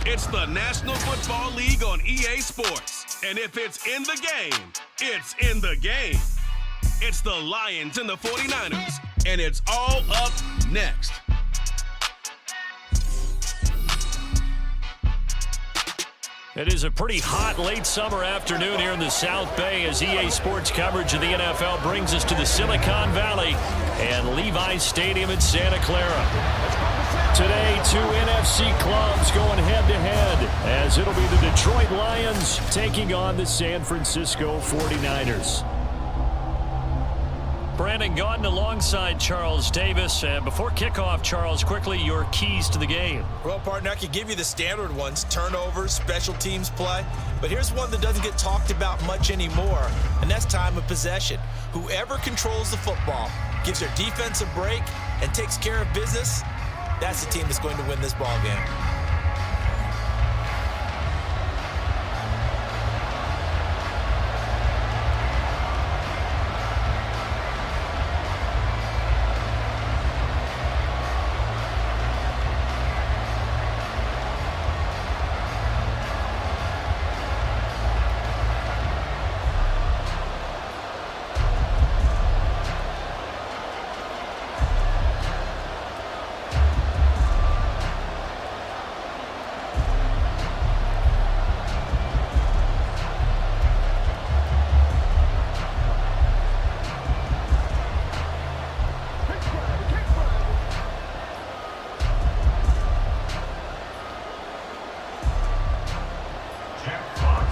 It's the National Football League on EA Sports. And if it's in the game, it's in the game. It's the Lions and the 49ers. And it's all up next. It is a pretty hot late summer afternoon here in the South Bay as EA Sports coverage of the NFL brings us to the Silicon Valley and Levi's Stadium in Santa Clara. Today, two NFC clubs going head-to-head as it'll be the Detroit Lions taking on the San Francisco 49ers. Brandon Gaudin alongside Charles Davis. And before kickoff, Charles, quickly your keys to the game. Well, partner, I could give you the standard ones, turnovers, special teams play. But here's one that doesn't get talked about much anymore, and that's time of possession. Whoever controls the football, gives their defense a break, and takes care of business, that's the team that's going to win this ball game.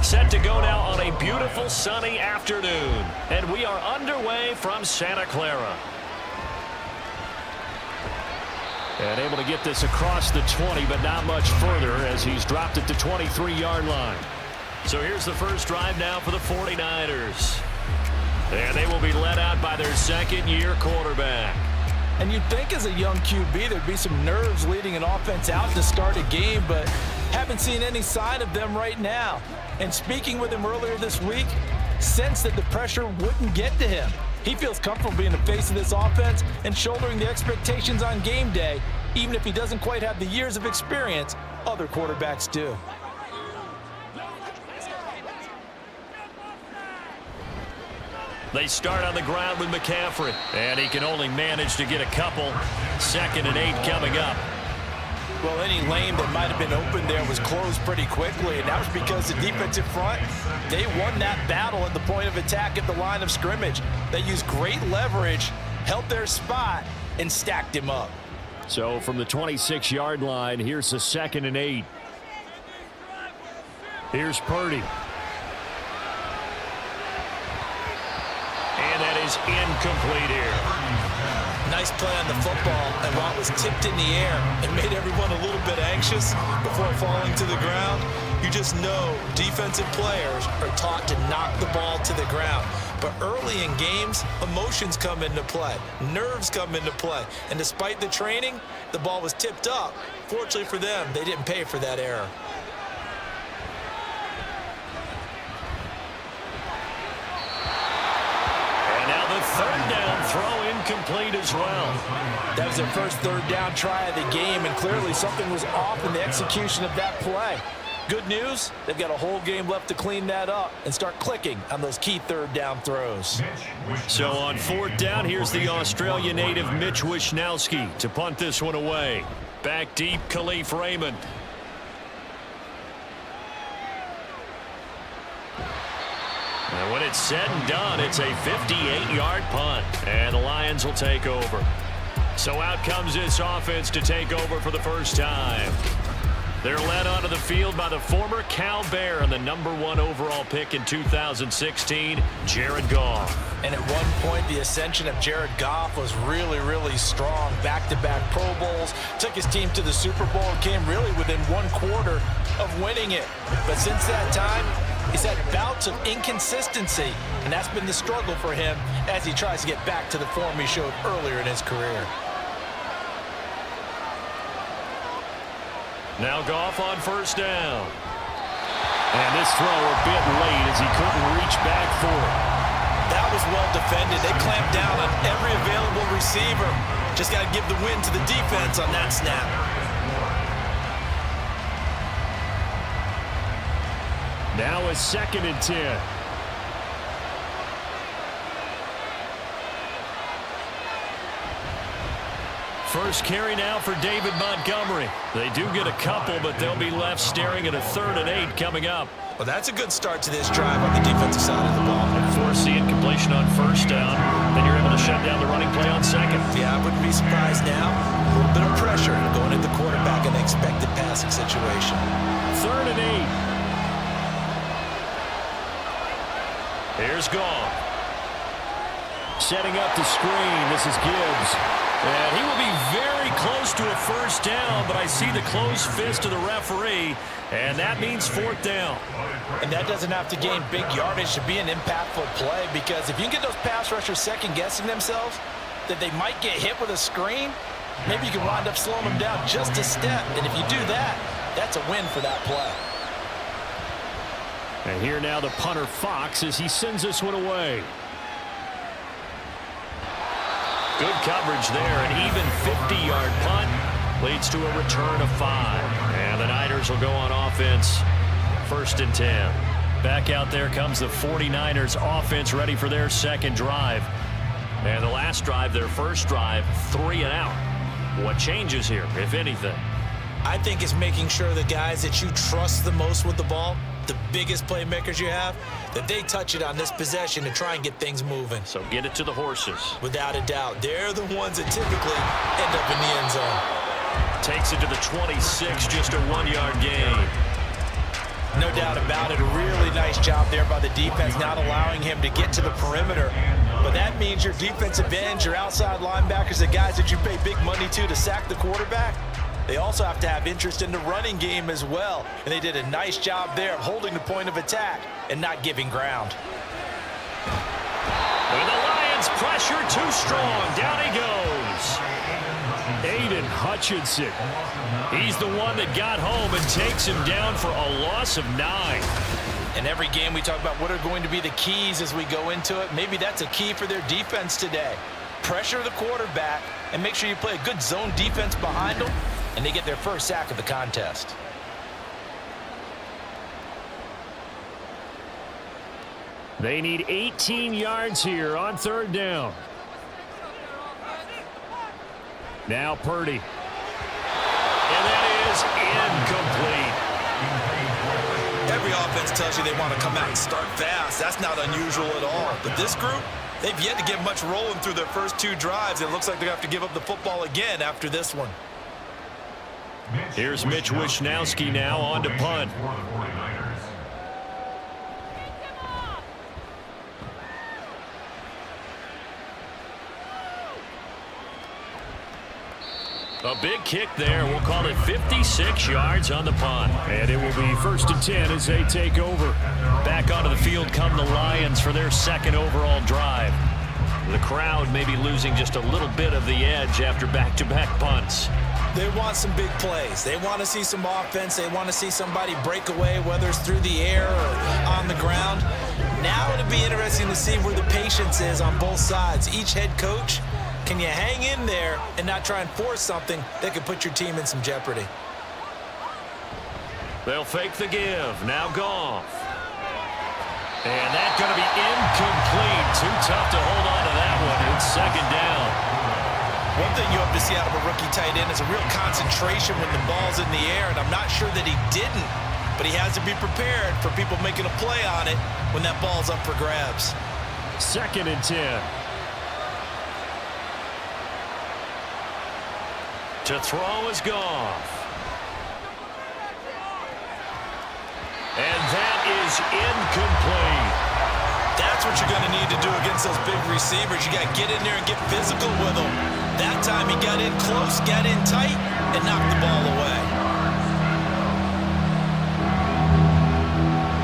Set to go now on a beautiful sunny afternoon. And we are underway from Santa Clara. And able to get this across the 20, but not much further as he's dropped it to 23-yard line. So here's the first drive now for the 49ers. And they will be led out by their second-year quarterback. And you'd think as a young QB there'd be some nerves leading an offense out to start a game, but haven't seen any sign of them right now. And speaking with him earlier this week, sensed that the pressure wouldn't get to him. He feels comfortable being the face of this offense and shouldering the expectations on game day, even if he doesn't quite have the years of experience other quarterbacks do. They start on the ground with McCaffrey, and he can only manage to get a couple. 2nd and 8 coming up. Well, any lane that might have been open there was closed pretty quickly, and that was because the defensive front, they won that battle at the point of attack at the line of scrimmage. They used great leverage, held their spot, and stacked him up. So from the 26-yard line, here's the 2nd and 8. Here's Purdy. And that is incomplete here. Nice play on the football, and while it was tipped in the air, it made everyone a little bit anxious before falling to the ground. You just know defensive players are taught to knock the ball to the ground. But early in games, emotions come into play. Nerves come into play. And despite the training, the ball was tipped up. Fortunately for them, they didn't pay for that error. And now the 3rd down throw incomplete as well. That was their first 3rd down try of the game, and clearly something was off in the execution of that play. Good news, they've got a whole game left to clean that up and start clicking on those key 3rd down throws. So on 4th down, here's the Australian native Mitch Wishnowsky to punt this one away. Back deep, Khalif Raymond. And when it's said and done, it's a 58-yard punt, and the Lions will take over. So out comes this offense to take over for the first time. They're led onto the field by the former Cal Bear and the #1 overall pick in 2016, Jared Goff. And at one point, the ascension of Jared Goff was really, really strong. Back-to-back Pro Bowls, took his team to the Super Bowl, and came really within 1/4 of winning it. But since that time, he's had bouts of inconsistency, and that's been the struggle for him as he tries to get back to the form he showed earlier in his career. Now Goff on 1st down. And this throw a bit late as he couldn't reach back for it. That was well defended. They clamped down on every available receiver. Just got to give the win to the defense on that snap. Now a 2nd and 10. First carry now for David Montgomery. They do get a couple, but they'll be left staring at a 3rd and 8 coming up. Well, that's a good start to this drive on the defensive side of the ball. And force the incompletion on 1st down. Then you're able to shut down the running play on 2nd. Yeah, I wouldn't be surprised now. A little bit of pressure going at the quarterback in an expected passing situation. 3rd and 8. Here's Goff. Setting up the screen. This is Gibbs. And he will be very close to a 1st down, but I see the closed fist of the referee, and that means 4th down. And that doesn't have to gain big yardage to be an impactful play, because if you can get those pass rushers second-guessing themselves that they might get hit with a screen, maybe you can wind up slowing them down just a step. And if you do that, that's a win for that play. And here now the punter Fox as he sends this one away. Good coverage there. An even 50-yard punt leads to a return of 5. And the Niners will go on offense. 1st and 10. Back out there comes the 49ers offense ready for their 2nd drive. And the last drive, their 1st drive, 3 and out. What changes here, if anything? I think it's making sure the guys that you trust the most with the ball, the biggest playmakers you have, that they touch it on this possession to try and get things moving. So get it to the horses. Without a doubt. They're the ones that typically end up in the end zone. Takes it to the 26, just a 1-yard gain. No doubt about it. A really nice job there by the defense, not allowing him to get to the perimeter. But that means your defensive ends, your outside linebackers, the guys that you pay big money to sack the quarterback, they also have to have interest in the running game as well. And they did a nice job there of holding the point of attack and not giving ground. With the Lions pressure too strong, down he goes. Aiden Hutchinson. He's the one that got home and takes him down for a loss of 9. In every game we talk about what are going to be the keys as we go into it. Maybe that's a key for their defense today. Pressure the quarterback and make sure you play a good zone defense behind them, and they get their first sack of the contest. They need 18 yards here on 3rd down. Now Purdy. And that is incomplete. Every offense tells you they want to come out and start fast. That's not unusual at all. But this group, they've yet to get much rolling through their first 2 drives. It looks like they're going to have to give up the football again after this one. Here's Mitch Wishnowski now on to punt. A big kick there. We'll call it 56 yards on the punt. And it will be 1st and 10 as they take over. Back onto the field come the Lions for their 2nd overall drive. The crowd may be losing just a little bit of the edge after back-to-back punts. They want some big plays. They want to see some offense. They want to see somebody break away, whether it's through the air or on the ground. Now it'll be interesting to see where the patience is on both sides. Each head coach, can you hang in there and not try and force something that could put your team in some jeopardy? They'll fake the give. Now Goff. And that's going to be incomplete. Too tough to hold on to that one. It's 2nd down. One thing you hope to see out of a rookie tight end is a real concentration when the ball's in the air, and I'm not sure that he didn't, but he has to be prepared for people making a play on it when that ball's up for grabs. 2nd and 10. To throw is Goff. And that is incomplete. That's what you're going to need to do against those big receivers. You got to get in there and get physical with them. That time he got in close, got in tight, and knocked the ball away.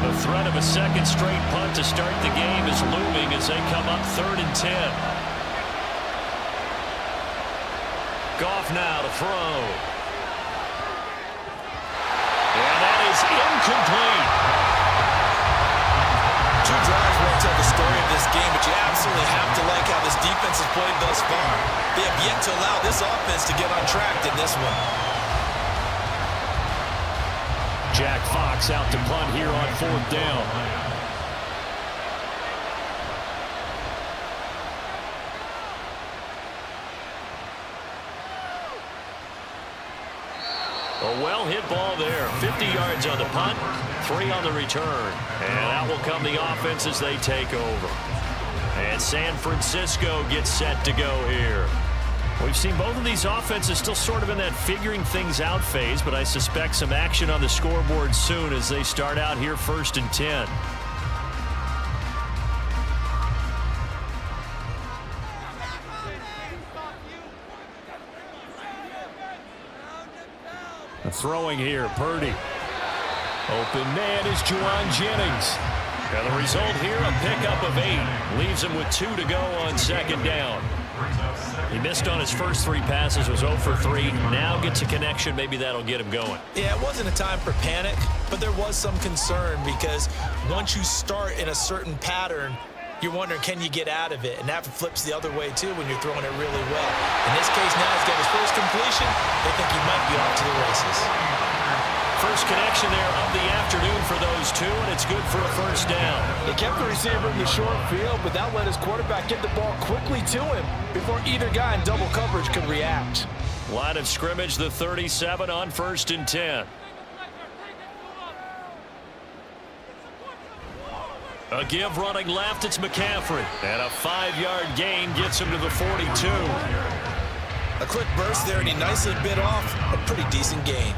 The threat of a 2nd straight punt to start the game is looming as they come up 3rd and 10. Goff now to throw. And that is incomplete. 2 drives won't tell the story of this game, but you absolutely have to like how this defense has played thus far. They have yet to allow this offense to get on track in this one. Jack Fox out to punt here on 4th down. A well-hit ball there. 50 yards on the punt, 3 on the return. And out will come the offense as they take over. And San Francisco gets set to go here. We've seen both of these offenses still sort of in that figuring things out phase, but I suspect some action on the scoreboard soon as they start out here 1st and 10. Throwing here, Purdy. Open man is Juwan Jennings. And the result here, a pickup of 8. Leaves him with 2 to go on 2nd down. He missed on his first 3 passes, was 0 for 3. Now gets a connection. Maybe that'll get him going. Yeah, it wasn't a time for panic, but there was some concern because once you start in a certain pattern, you're wondering, can you get out of it? And that flips the other way, too, when you're throwing it really well. In this case, now he's got his first completion. They think he might be off to the races. First connection there of the afternoon for those 2, and it's good for a 1st down. He kept the receiver in the short field, but that let his quarterback get the ball quickly to him before either guy in double coverage could react. Line of scrimmage, the 37 on 1st and 10. A give running left, it's McCaffrey. And a 5-yard gain gets him to the 42. A quick burst there, and he nicely bit off a pretty decent gain.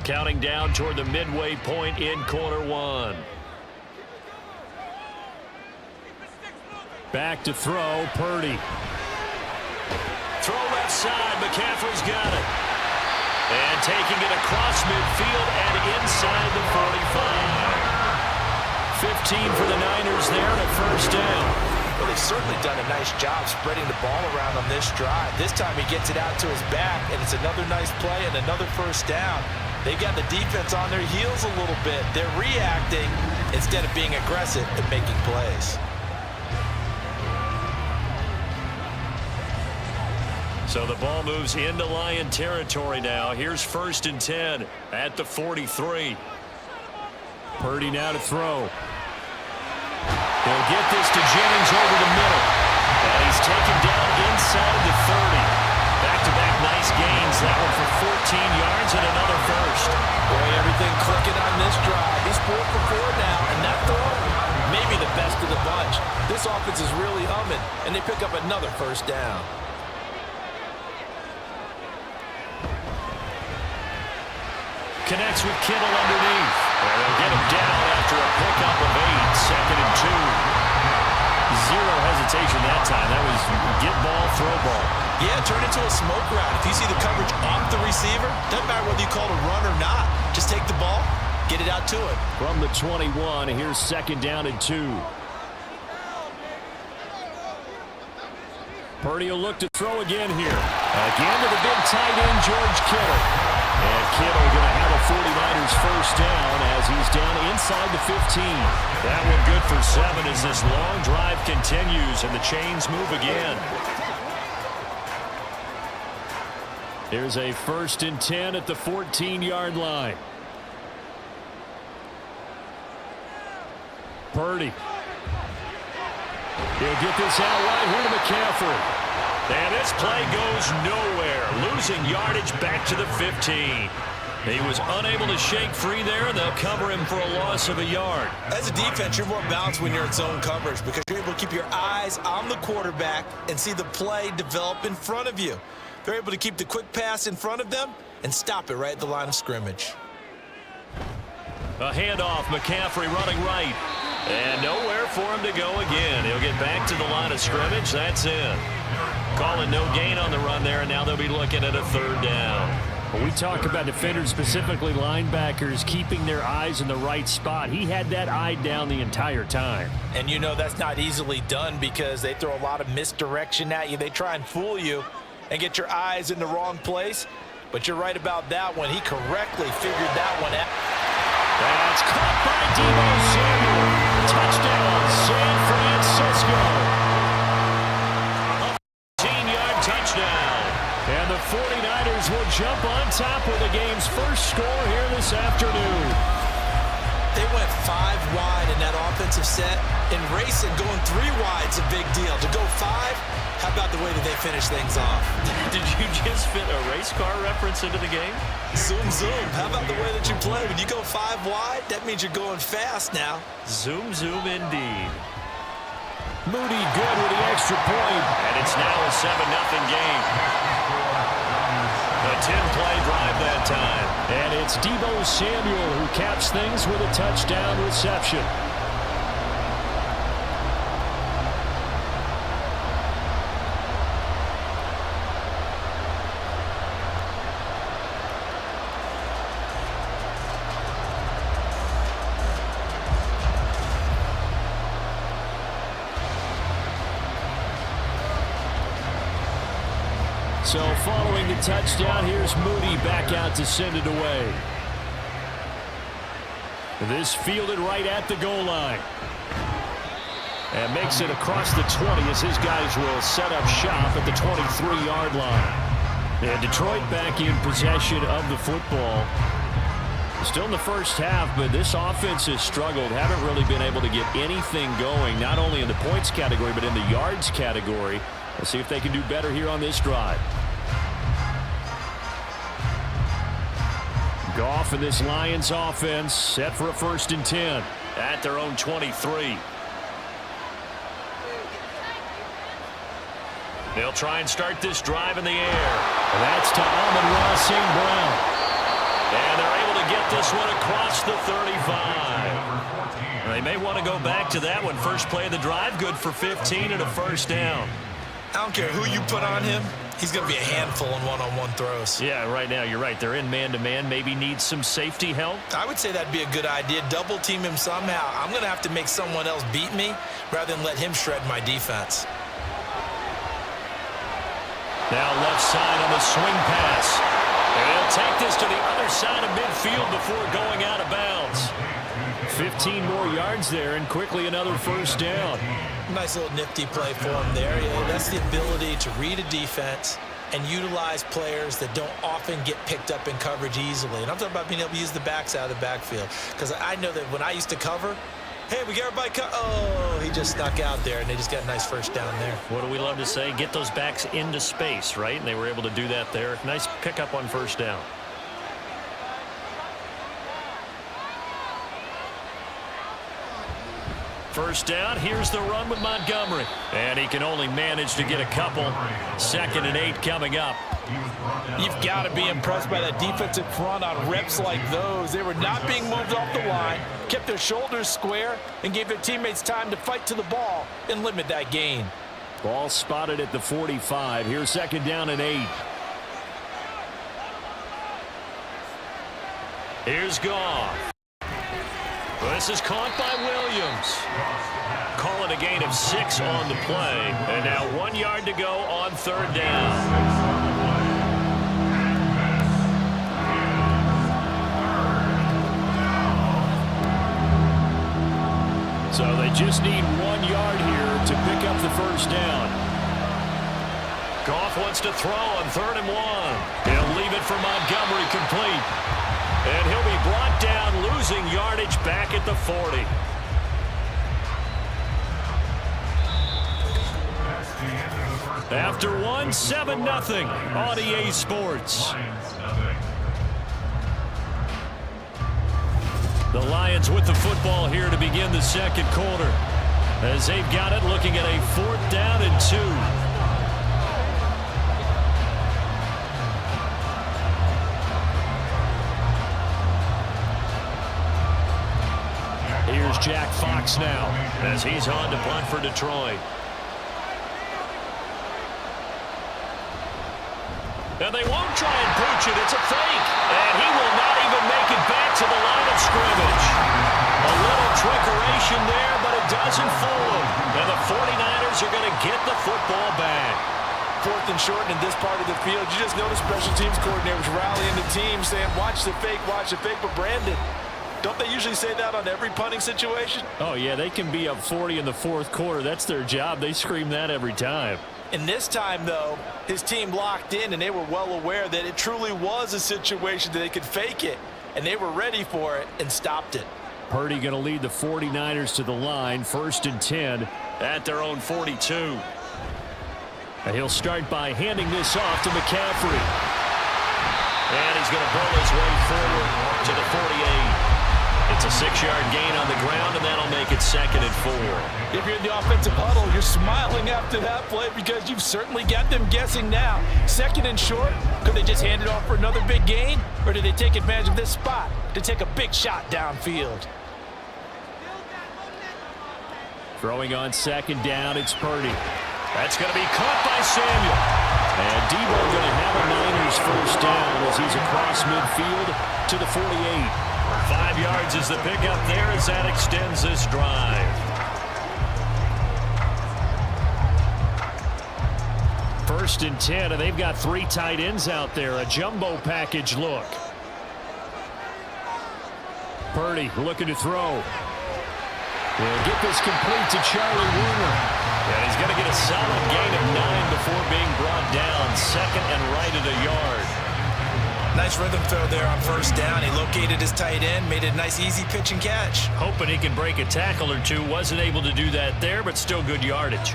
Counting down toward the midway point in quarter 1. Back to throw, Purdy. Throw left side, McCaffrey's got it. And taking it across midfield and inside the 45. 15 for the Niners there and a 1st down. Well, they've certainly done a nice job spreading the ball around on this drive. This time he gets it out to his back, and it's another nice play and another 1st down. They've got the defense on their heels a little bit. They're reacting instead of being aggressive and making plays. So the ball moves into Lion territory now. Here's 1st and 10 at the 43. Purdy now to throw. He'll get this to Jennings over the middle. And he's taken down inside the 30. Back-to-back nice gains. That one for 14 yards and another 1st. Boy, everything clicking on this drive. He's 4 for 4 now, and that throw, maybe the best of the bunch. This offense is really humming, and they pick up another 1st down. Connects with Kittle underneath. And they'll get him down after a pickup of 8. 2nd and 2. Zero hesitation that time. That was get ball, throw ball. Yeah, turn into a smoke route. If you see the coverage off the receiver, doesn't matter whether you call it a run or not. Just take the ball, get it out to it. From the 21, here's 2nd down and 2. Purdy will look to throw again here. Again to the big tight end, George Kittle. And Kittle going to have a 49ers 1st down as he's down inside the 15. That one good for 7 as this long drive continues and the chains move again. Here's a 1st and 10 at the 14-yard line. Purdy. He'll get this out right here to McCaffrey. And this play goes nowhere. Losing yardage back to the 15. He was unable to shake free there, and they'll cover him for a loss of a yard. As a defense, you're more balanced when you're in zone coverage because you're able to keep your eyes on the quarterback and see the play develop in front of you. They're able to keep the quick pass in front of them and stop it right at the line of scrimmage. A handoff, McCaffrey running right. And nowhere for him to go again. He'll get back to the line of scrimmage. That's it. Calling no gain on the run there, and now they'll be looking at a 3rd down. When we talk about defenders, specifically linebackers, keeping their eyes in the right spot, he had that eye down the entire time. And you know that's not easily done because they throw a lot of misdirection at you. They try and fool you and get your eyes in the wrong place. But you're right about that one. He correctly figured that one out. That's caught by Deebo Samuel. Touchdown, San Francisco. jump on top with the game's first score here this afternoon. They went 5 wide in that offensive set. In racing, going 3 wide is a big deal. To go 5, how about the way that they finish things off? Did you just fit a race car reference into the game? Zoom, zoom. How about the way that you play? When you go 5 wide, that means you're going fast now. Zoom, zoom indeed. Moody good with the extra point. And it's now a 7-0 game. A 10-play drive that time. And it's Deebo Samuel who caps things with a touchdown reception. So following the touchdown, here's Moody back out to send it away. This fielded right at the goal line. And makes it across the 20 as his guys will set up shop at the 23-yard line. And Detroit back in possession of the football. Still in the first half, but this offense has struggled. Haven't really been able to get anything going, not only in the points category, but in the yards category. Let's see if they can do better here on this drive. Goff and this Lions offense set for a 1st and 10 at their own 23. They'll try and start this drive in the air. And that's to Amon-Ra St. Brown. And they're able to get this one across the 35. They may want to go back to that one. First play of the drive, good for 15 and a 1st down. I don't care who you put on him. He's going to be a handful in one-on-one throws. Yeah, right now, you're right. They're in man-to-man. Maybe needs some safety help. I would say that'd be a good idea. Double team him somehow. I'm going to have to make someone else beat me rather than let him shred my defense. Now left side on the swing pass. And he'll take this to the other side of midfield before going out of bounds. 15 more yards there, and quickly another 1st down. Nice little nifty play for him there. Yeah, that's the ability to read a defense and utilize players that don't often get picked up in coverage easily. And I'm talking about being able to use the backs out of the backfield. Because I know that when I used to cover, hey, we got everybody oh, he just snuck out there, and they just got a nice 1st down there. What do we love to say? Get those backs into space, right? And they were able to do that there. Nice pickup on 1st down. First down, here's the run with Montgomery. And he can only manage to get a couple. 2nd and 8 coming up. You've got to be impressed by that defensive front on reps like those. They were not being moved off the line, kept their shoulders square, and gave their teammates time to fight to the ball and limit that gain. Ball spotted at the 45. Here's 2nd down and 8. Here's Goff. This is caught by Williams. Call it a gain of 6 on the play. And now 1 yard to go on 3rd down. So they just need 1 yard here to pick up the 1st down. Goff wants to throw on 3rd and 1. He'll leave it for Montgomery complete. And he'll be brought down, losing yardage back at the 40. After 1, 7-0 on EA Sports. The Lions with the football here to begin the 2nd quarter. As they've got it, looking at a 4th down and 2. Here's Jack Fox now as he's on to punt for Detroit. And they won't try and pooch it. It's a fake. And he will not even make it back to the line of scrimmage. A little trickeration there, but it doesn't fool him. And the 49ers are going to get the football back. 4th and short in this part of the field. You just notice special teams coordinators rallying the team saying, watch the fake, but Brandon, Don't they usually say that on every punting situation? Oh, yeah, they can be up 40 in the fourth quarter. That's their job. They scream that every time. And this time, though, his team locked in, and they were well aware that it truly was a situation that they could fake it, and they were ready for it and stopped it. Purdy going to lead the 49ers to the line, 1st and 10 at their own 42. And he'll start by handing this off to McCaffrey. And he's going to burn his way forward to the 48. It's a 6-yard gain on the ground, and that'll make it 2nd and 4. If you're in the offensive huddle, you're smiling after that play because you've certainly got them guessing now. 2nd and short, could they just hand it off for another big gain? Or did they take advantage of this spot to take a big shot downfield? Throwing on 2nd down, it's Purdy. That's going to be caught by Samuel. And Debo going to have a Niners 1st down as he's across midfield to the 48. 5 yards is the pickup there as that extends this drive. 1st and 10, and they've got 3 tight ends out there. A jumbo package look. Purdy looking to throw. We'll get this complete to Charlie Warner. And he's going to get a solid gain of 9 before being brought down. 2nd and right at a yard. Nice rhythm throw there on 1st down. He located his tight end, made it a nice easy pitch and catch. Hoping he can break a tackle or two. Wasn't able to do that there, but still good yardage.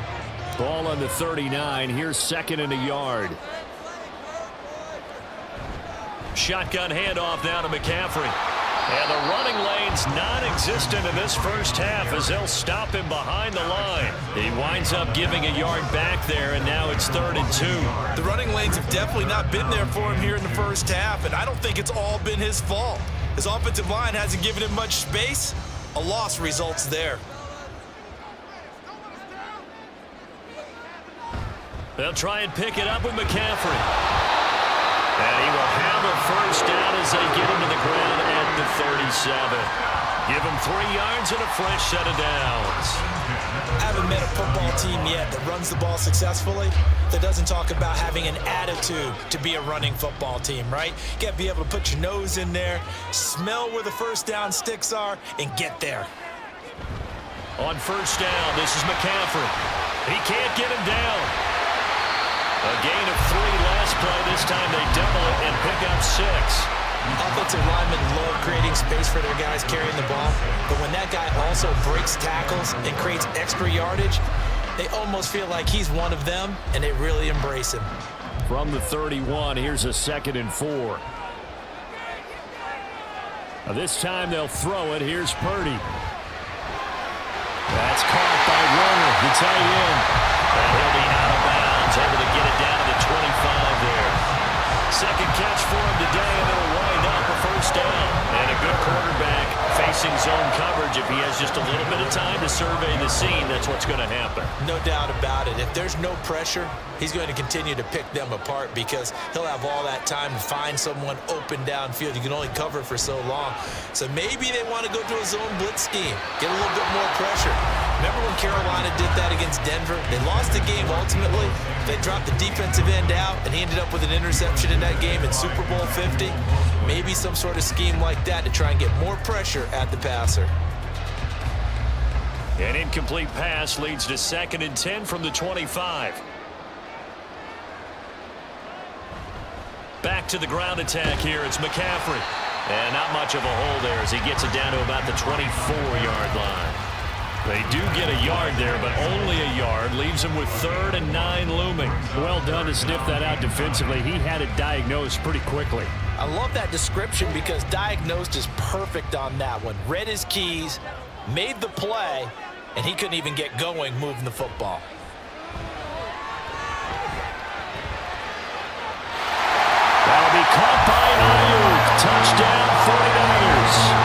Ball on the 39. Here's 2nd and a yard. Shotgun handoff now to McCaffrey. And the running lane's non-existent in this first half as they'll stop him behind the line. He winds up giving a yard back there, and now it's 3rd and 2. The running lanes have definitely not been there for him here in the first half, and I don't think it's all been his fault. His offensive line hasn't given him much space. A loss results there. They'll try and pick it up with McCaffrey. And he will have a 1st down as they get him to the ground at the 37. Give him 3 yards and a fresh set of downs. I haven't met a football team yet that runs the ball successfully that doesn't talk about having an attitude to be a running football team, right? You got to be able to put your nose in there, smell where the 1st down sticks are, and get there. On 1st down, this is McCaffrey. He can't get him down. A gain of 3 last play. This time they double it and pick up 6. Offensive linemen love creating space for their guys carrying the ball, but when that guy also breaks tackles and creates extra yardage, they almost feel like he's one of them, and they really embrace him. From the 31, here's a 2nd and 4. Now this time they'll throw it. Here's Purdy. That's caught by Warner, the tight end. And he'll be out of bounds, able to get it down to the 25 there. 2nd catch for him today, and it'll wind up a 1st down. And a good quarterback facing zone coverage. If he has just a little bit of time to survey the scene, that's what's going to happen. No doubt about it. If there's no pressure, he's going to continue to pick them apart because he'll have all that time to find someone open downfield. You can only cover for so long. So maybe they want to go to a zone blitz scheme, get a little bit more pressure. Remember when Carolina did that against Denver? They lost the game ultimately. They dropped the defensive end out, and he ended up with an interception in that game in Super Bowl 50. Maybe some sort of scheme like that to try and get more pressure at the passer. An incomplete pass leads to 2nd and 10 from the 25. Back to the ground attack here. It's McCaffrey. And not much of a hole there as he gets it down to about the 24-yard line. They do get a yard there, but only a yard. Leaves him with 3rd and 9 looming. Well done to sniff that out defensively. He had it diagnosed pretty quickly. I love that description because diagnosed is perfect on that one. Read his keys, made the play, and he couldn't even get going moving the football. That'll be caught by Ayuk. Touchdown 49ers.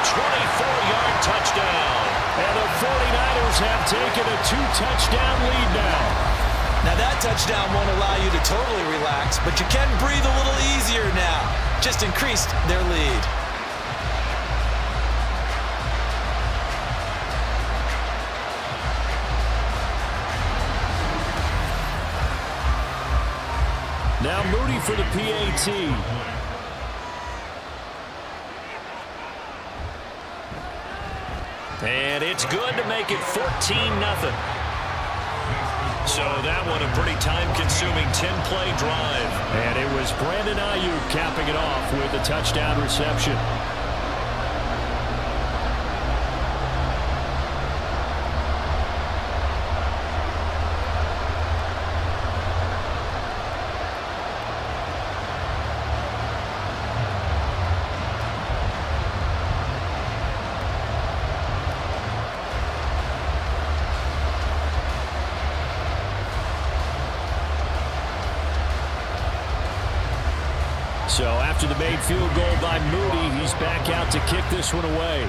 24-yard touchdown. And the 49ers have taken a 2-touchdown lead now. Now that touchdown won't allow you to totally relax, but you can breathe a little easier now. Just increased their lead. Now Moody for the PAT. And it's good to make it 14-0. So that one a pretty time-consuming 10-play drive. And it was Brandon Ayuk capping it off with a touchdown reception. So after the made field goal by Moody, he's back out to kick this one away.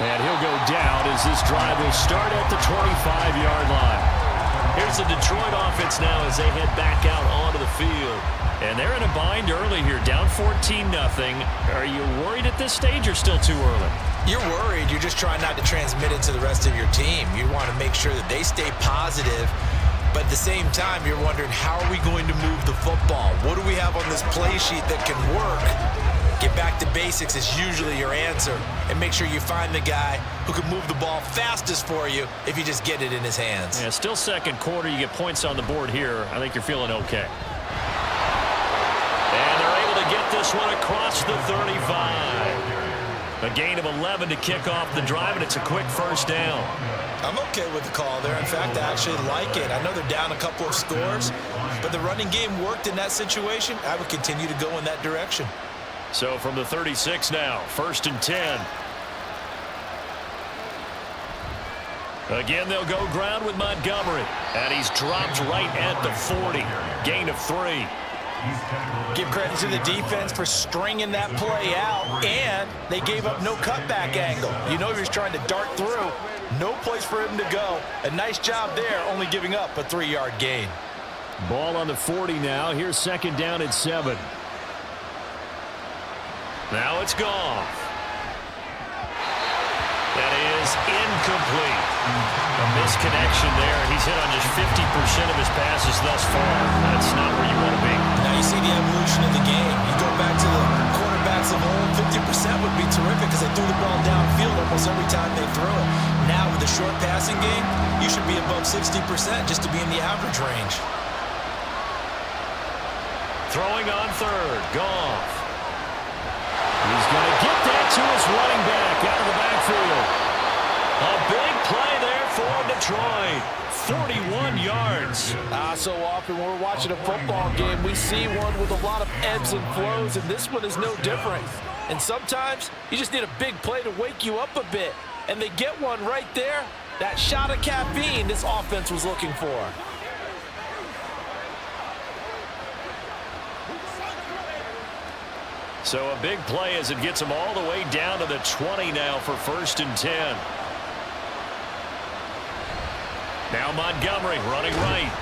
And he'll go down as this drive will start at the 25-yard line. Here's the Detroit offense now as they head back out onto the field. And they're in a bind early here, down 14-0. Are you worried at this stage or still too early? You're worried. You're just trying not to transmit it to the rest of your team. You want to make sure that they stay positive. But at the same time, you're wondering, how are we going to move the football? What do we have on this play sheet that can work? Get back to basics is usually your answer. And make sure you find the guy who can move the ball fastest for you if you just get it in his hands. Yeah, still second quarter. You get points on the board here. I think you're feeling okay. And they're able to get this one across the 35. A gain of 11 to kick off the drive, and it's a quick first down. I'm okay with the call there. In fact, I actually like it. I know they're down a couple of scores, but the running game worked in that situation. I would continue to go in that direction. So from the 36 now, 1st and 10. Again, they'll go ground with Montgomery, and he's dropped right at the 40. Gain of 3. Give credit to the defense for stringing that play out, and they gave up no cutback angle. You know he was trying to dart through. No place for him to go. A nice job there, only giving up a 3-yard gain. Ball on the 40 now. Here's 2nd down and 7. Now it's Goff. That is incomplete. A misconnection there. He's hit on just 50% of his passes thus far. That's not where you want to be. Now you see the evolution of the game. You go back to the quarterbacks of old, 50% would be terrific because they threw the ball downfield almost every time they threw it. Now with the short passing game, you should be above 60% just to be in the average range. Throwing on 3rd. Goff. He's going to get that to his running back out of the backfield. A big play there for Detroit. 41 yards. So often when we're watching a football game, we see one with a lot of ebbs and flows, and this one is no different. And sometimes you just need a big play to wake you up a bit. And they get one right there. That shot of caffeine this offense was looking for. So a big play as it gets them all the way down to the 20 now for 1st and 10. Now Montgomery running right.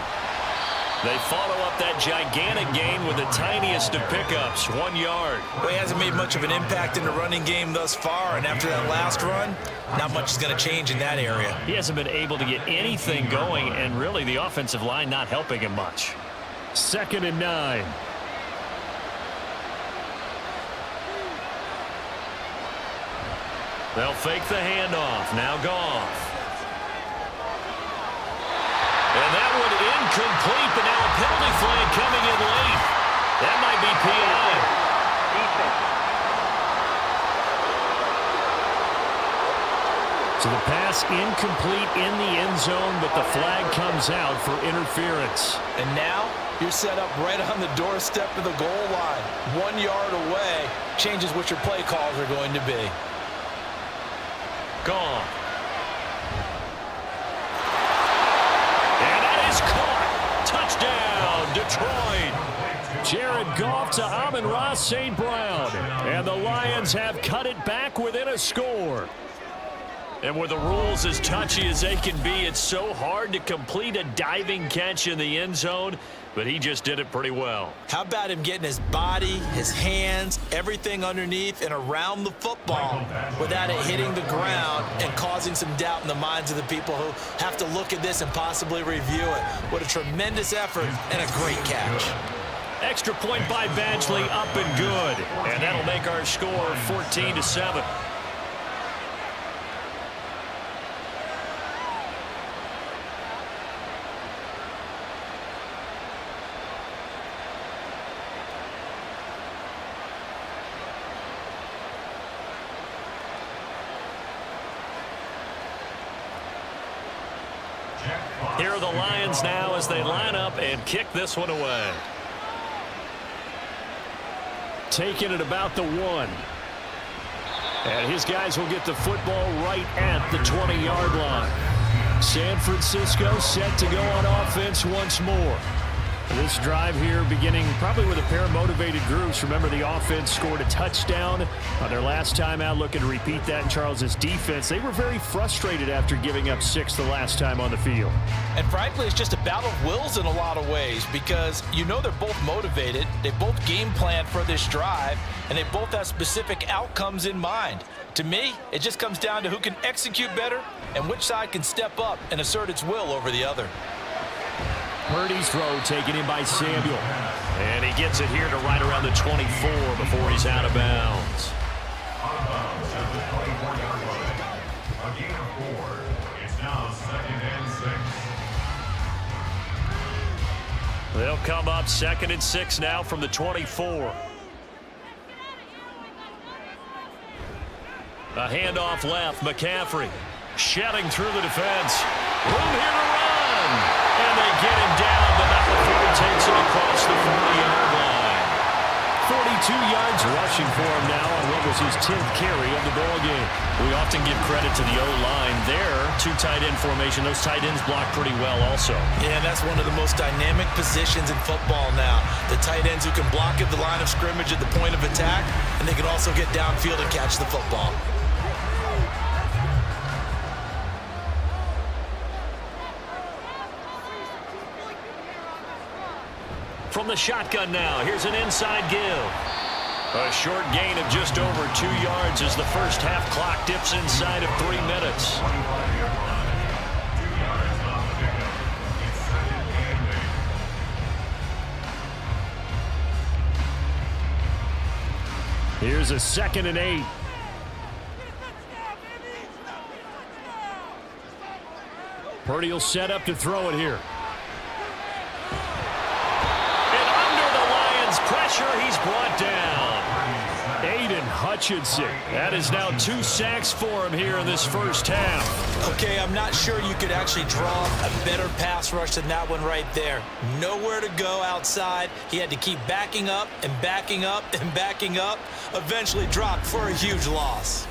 They follow up that gigantic gain with the tiniest of pickups, 1 yard. Well, he hasn't made much of an impact in the running game thus far, and after that last run, not much is going to change in that area. He hasn't been able to get anything going, and really the offensive line not helping him much. 2nd and 9. They'll fake the handoff. Now Goff. And that one incomplete, but now a penalty flag coming in late. That might be PI. So the pass incomplete in the end zone, but the flag comes out for interference. And now you're set up right on the doorstep of the goal line. 1 yard away changes what your play calls are going to be. Gone. And that is caught. Touchdown, Detroit. Jared Goff to Amon-Ra St. Brown. And the Lions have cut it back within a score. And with the rules as touchy as they can be, it's so hard to complete a diving catch in the end zone, but he just did it pretty well. How about him getting his body, his hands, everything underneath and around the football without it hitting the ground and causing some doubt in the minds of the people who have to look at this and possibly review it. What a tremendous effort and a great catch. Extra point by Badgley, up and good. And that'll make our score 14-7. Here are the Lions now as they line up and kick this one away. Taking it about the 1. And his guys will get the football right at the 20-yard line. San Francisco set to go on offense once more. This drive here beginning probably with a pair of motivated groups. Remember, the offense scored a touchdown on their last time out, looking to repeat that in Charles's defense. They were very frustrated after giving up 6 the last time on the field. And frankly, it's just a battle of wills in a lot of ways because you know they're both motivated. They both game plan for this drive, and they both have specific outcomes in mind. To me, it just comes down to who can execute better and which side can step up and assert its will over the other. Purdy's throw taken in by Samuel. And he gets it here to right around the 24 before he's out of bounds. They'll come up 2nd and 6 now from the 24. A handoff left. McCaffrey shedding through the defense. Room here to run. And they get him down, but not before he takes it across the 40-yard line. 42 yards rushing for him now on what was his 10th carry of the ball game. We often give credit to the O-line there. 2 tight end formation. Those tight ends block pretty well also. Yeah, that's one of the most dynamic positions in football now. The tight ends who can block at the line of scrimmage at the point of attack, and they can also get downfield and catch the football. From the shotgun now, here's an inside give. A short gain of just over 2 yards as the first half clock dips inside of 3 minutes. Here's a 2nd and 8. Purdy will set up to throw it here. Pressure, he's brought down. Aiden Hutchinson. That is now 2 sacks for him here in this first half. Okay, I'm not sure you could actually draw a better pass rush than that one right there. Nowhere to go outside. He had to keep backing up and backing up and backing up. Eventually dropped for a huge loss.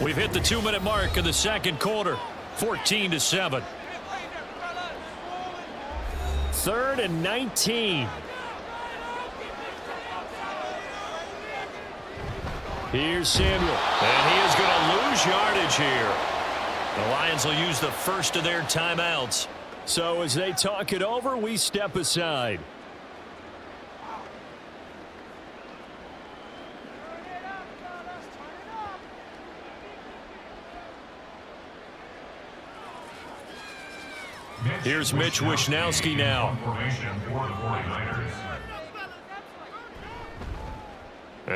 We've hit the 2-minute mark of the second quarter. 14-7. 3rd and 19. Here's Samuel. And he is going to lose yardage here. The Lions will use the first of their timeouts. So as they talk it over, we step aside. Here's Mitch Wishnowsky now.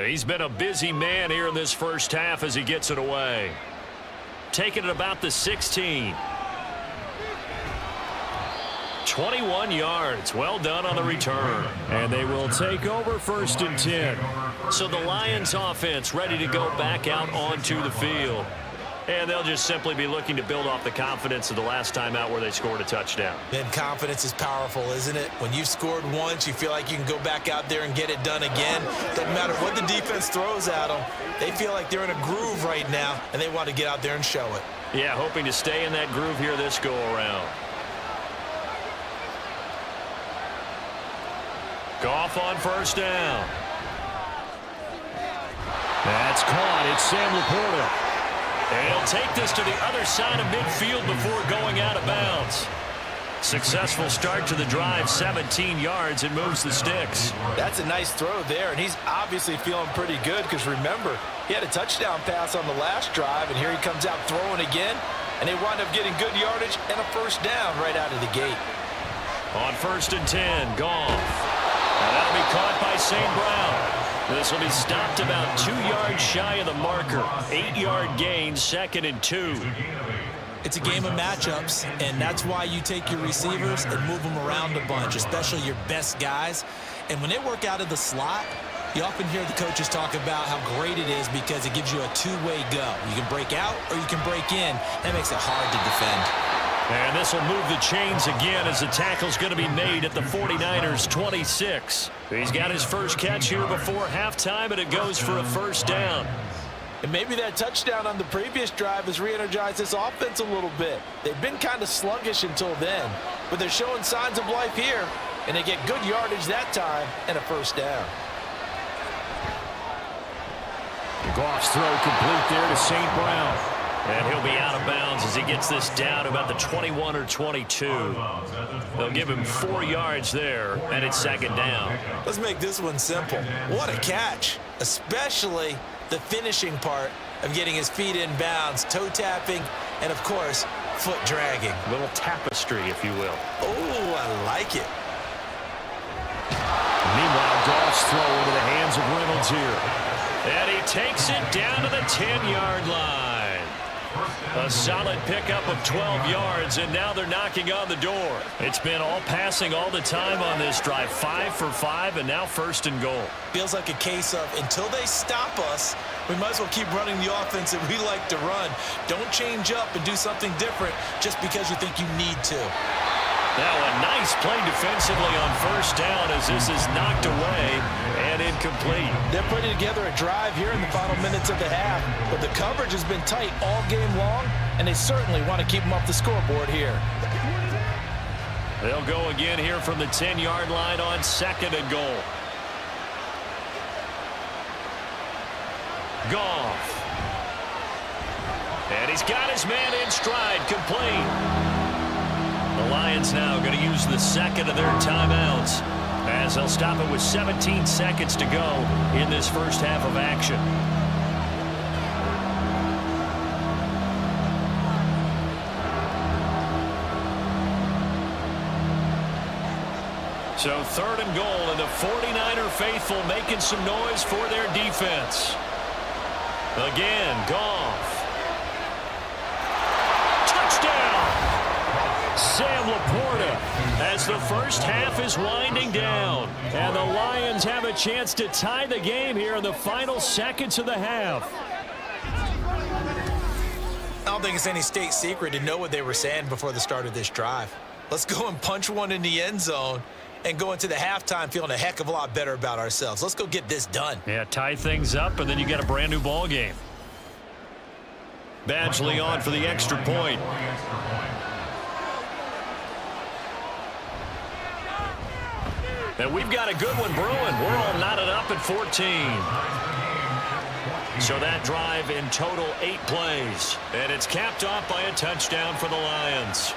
He's been a busy man here in this first half as he gets it away. Taking it about the 16. 21 yards. Well done on the return. And they will take over 1st and 10. So the Lions offense ready to go back out onto the field. And they'll just simply be looking to build off the confidence of the last time out where they scored a touchdown. And confidence is powerful, isn't it? When you've scored once, you feel like you can go back out there and get it done again. Doesn't matter what the defense throws at them. They feel like they're in a groove right now, and they want to get out there and show it. Yeah, hoping to stay in that groove here this go-around. Goff on 1st down. That's caught. It's Sam Laporta. And he'll take this to the other side of midfield before going out of bounds. Successful start to the drive, 17 yards, and moves the sticks. That's a nice throw there, and he's obviously feeling pretty good because remember, he had a touchdown pass on the last drive, and here he comes out throwing again. and they wind up getting good yardage and a first down right out of the gate. On 1st and 10, Goff. And that'll be caught by St. Brown. This will be stopped about 2 yards shy of the marker. 8-yard gain, 2nd and 2. It's a game of matchups, and that's why you take your receivers and move them around a bunch, especially your best guys. And when they work out of the slot, you often hear the coaches talk about how great it is because it gives you a two-way go. You can break out or you can break in. That makes it hard to defend. And this will move the chains again as the tackle's going to be made at the 49ers 26. He's got his first catch here before halftime, and it goes for a first down. And maybe that touchdown on the previous drive has re-energized this offense a little bit. They've been kind of sluggish until then, but they're showing signs of life here, and they get good yardage that time and a first down. Goff's throw complete there to St. Brown. And he'll be out of bounds as he gets this down about the 21 or 22. They'll give him 4 yards there, and it's 2nd down. Let's make this one simple. What a catch, especially the finishing part of getting his feet in bounds, toe tapping, and of course, foot dragging. A little tapestry, if you will. Oh, I like it. Meanwhile, Goff's throw into the hands of Reynolds here. And he takes it down to the 10-yard line. A solid pickup of 12 yards, and now they're knocking on the door. It's been all passing all the time on this drive. 5 for 5, and now 1st and goal. Feels like a case of until they stop us, we might as well keep running the offense that we like to run. Don't change up and do something different just because you think you need to. Now a nice play defensively on 1st down as this is knocked away and incomplete. They're putting together a drive here in the final minutes of the half, but the coverage has been tight all game long, and they certainly want to keep them off the scoreboard here. They'll go again here from the 10-yard line on 2nd and goal. Goff. And he's got his man in stride, complete. The Lions now going to use the 2nd of their timeouts as they'll stop it with 17 seconds to go in this first half of action. So 3rd and goal, and the 49er faithful making some noise for their defense. Again, Goff. Sam Laporta as the first half is winding down. And the Lions have a chance to tie the game here in the final seconds of the half. I don't think it's any state secret to know what they were saying before the start of this drive. Let's go and punch one in the end zone and go into the halftime feeling a heck of a lot better about ourselves. Let's go get this done. Yeah, tie things up, and then you get a brand new ball game. Badgley on for the extra point. And we've got a good one brewing. We're all knotted up at 14. So that drive in total 8 plays. And it's capped off by a touchdown for the Lions.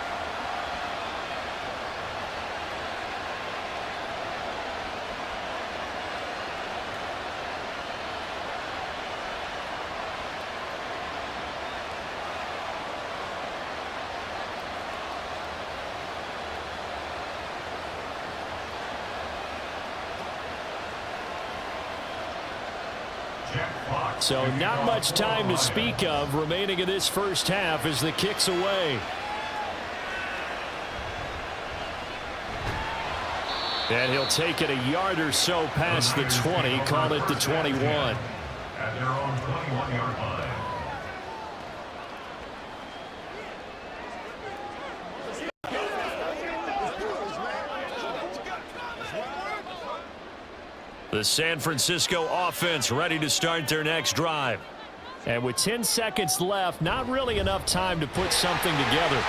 So not much time to speak of remaining in this first half as the kick's away. And he'll take it a yard or so past the 20, call it the 21. At their own 21-yard line. The San Francisco offense ready to start their next drive. And with 10 seconds left, not really enough time to put something together.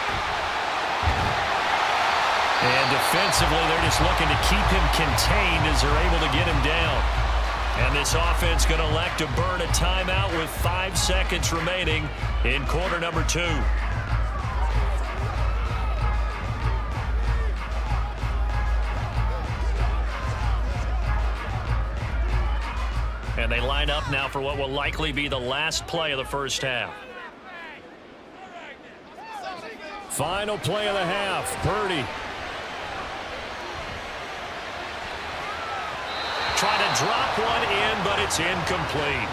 And defensively, they're just looking to keep him contained as they're able to get him down. And this offense going to elect to burn a timeout with 5 seconds remaining in quarter number 2. And they line up now for what will likely be the last play of the first half. Final play of the half. Purdy. Trying to drop one in, but it's incomplete.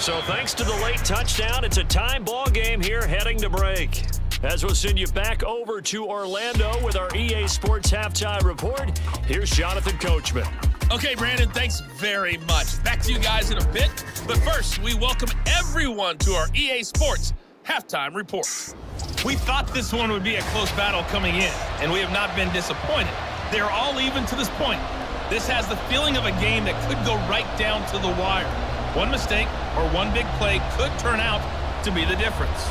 So thanks to the late touchdown, it's a tie ball game here heading to break. As we'll send you back over to Orlando with our EA Sports Halftime Report, here's Jonathan Coachman. Okay, Brandon, thanks very much. Back to you guys in a bit. But first, we welcome everyone to our EA Sports Halftime Report. We thought this one would be a close battle coming in, and we have not been disappointed. They are all even to this point. This has the feeling of a game that could go right down to the wire. One mistake or one big play could turn out to be the difference.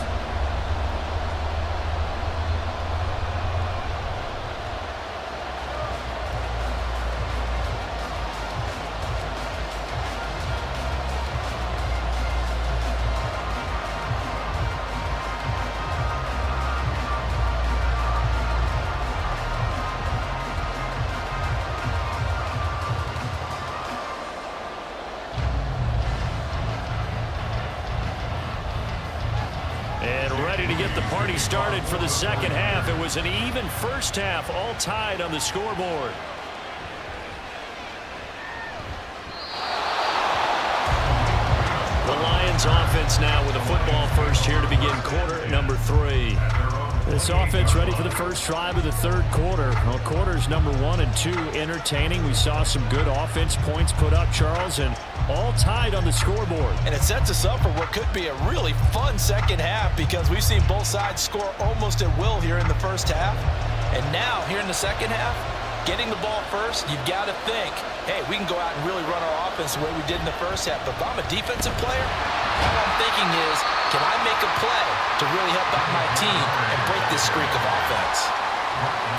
Started for the second half. It was an even first half, all tied on the scoreboard. The Lions offense now with a football first here to begin quarter number 3. This offense ready for the first drive of the third quarter. Well, quarters number 1 and 2 entertaining. We saw some good offense points put up, Charles, and all tied on the scoreboard. And it sets us up for what could be a really fun second half because we've seen both sides score almost at will here in the first half. And now, here in the second half, getting the ball first, you've got to think, hey, we can go out and really run our offense the way we did in the first half. But if I'm a defensive player, all I'm thinking is, can I make a play to really help out my team and break this streak of offense?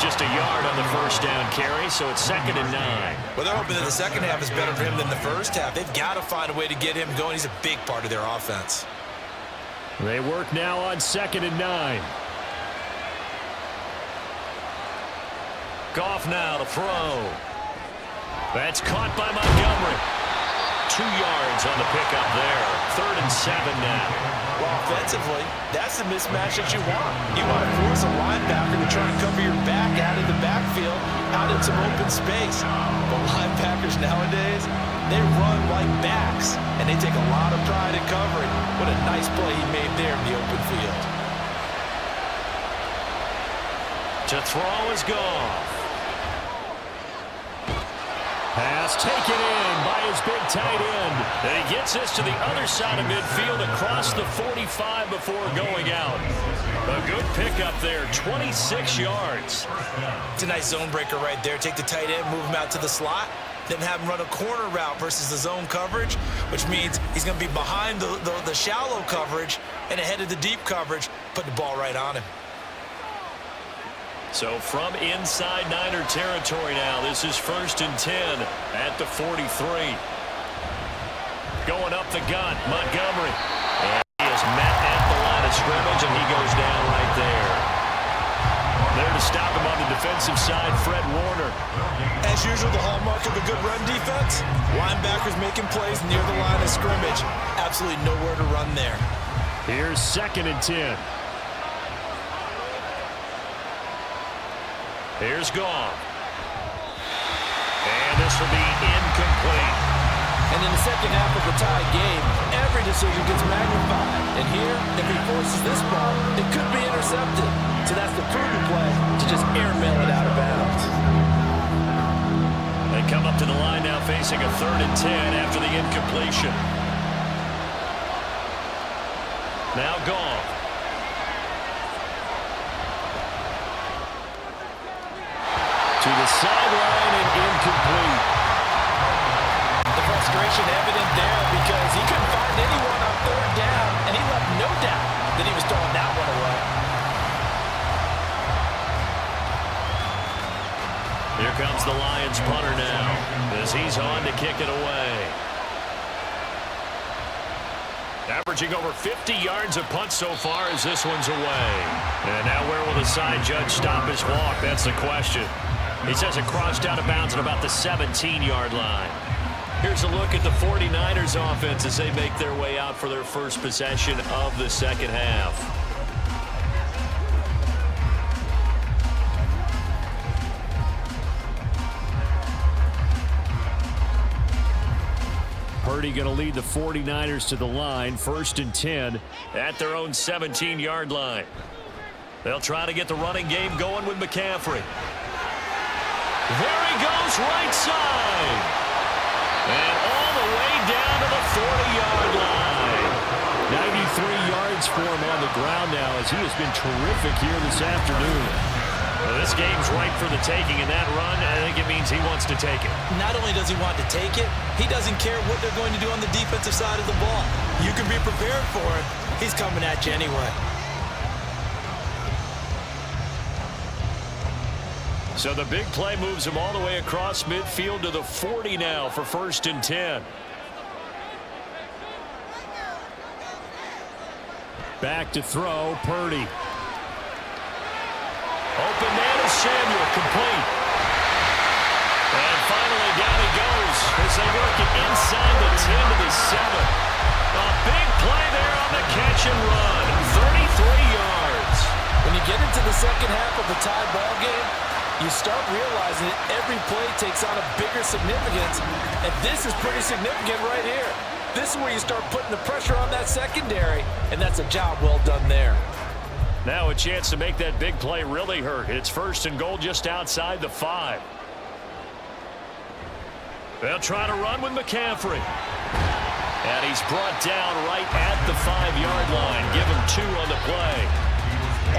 Just a yard on the first down carry, so it's 2nd and 9. Well, they're hoping that the second half is better for him than the first half. They've got to find a way to get him going. He's a big part of their offense. They work now on 2nd and 9. Goff now to throw. That's caught by Montgomery. 2 yards on the pickup there. 3rd and 7 now. Well, offensively, that's the mismatch that you want. You want to force a linebacker to try and cover your back out of the backfield, out in some open space. But linebackers nowadays, they run like backs, and they take a lot of pride in covering. What a nice play he made there in the open field. To throw is Goff. Pass taken in by his big tight end. And he gets this to the other side of midfield across the 45 before going out. A good pickup there, 26 yards. It's a nice zone breaker right there. Take the tight end, move him out to the slot, then have him run a corner route versus the zone coverage, which means he's going to be behind the shallow coverage and ahead of the deep coverage, put the ball right on him. So from inside Niner territory now, this is 1st and 10 at the 43. Going up the gun, Montgomery. And he is met at the line of scrimmage, and he goes down right there. There to stop him on the defensive side, Fred Warner. As usual, the hallmark of a good run defense, linebackers making plays near the line of scrimmage. Absolutely nowhere to run there. Here's 2nd and 10. Here's Goff. And this will be incomplete. And in the second half of the tie game, every decision gets magnified. And here, if he forces this ball, it could be intercepted. So that's the prudent play to just airmail it out of bounds. They come up to the line now facing a 3rd and 10 after the incompletion. Now Goff. To the sideline and incomplete. The frustration evident there because he couldn't find anyone on 3rd down, and he left no doubt that he was throwing that one away. Here comes the Lions punter now as he's on to kick it away. Averaging over 50 yards a punt so far as this one's away. And now where will the side judge stop his walk? That's the question. He says it crossed out of bounds at about the 17-yard line. Here's a look at the 49ers offense as they make their way out for their first possession of the second half. Purdy going to lead the 49ers to the line, 1st and 10 at their own 17-yard line. They'll try to get the running game going with McCaffrey. There he goes, right side. And all the way down to the 40-yard line. 93 yards for him on the ground now as he has been terrific here this afternoon. Well, this game's ripe for the taking, and that run, I think it means he wants to take it. Not only does he want to take it, he doesn't care what they're going to do on the defensive side of the ball. You can be prepared for him. He's coming at you anyway. So the big play moves him all the way across midfield to the 40 now for 1st and 10. Back to throw, Purdy. Open man is Samuel, complete. And finally down he goes as they work it inside the 10 to the 7. A big play there on the catch and run, 33 yards. When you get into the second half of the tie ball game, you start realizing that every play takes on a bigger significance, and this is pretty significant right here. This is where you start putting the pressure on that secondary, and that's a job well done there. Now a chance to make that big play really hurt. It's 1st and goal just outside the 5. They'll try to run with McCaffrey. And he's brought down right at the 5-yard line. Give him 2 on the play.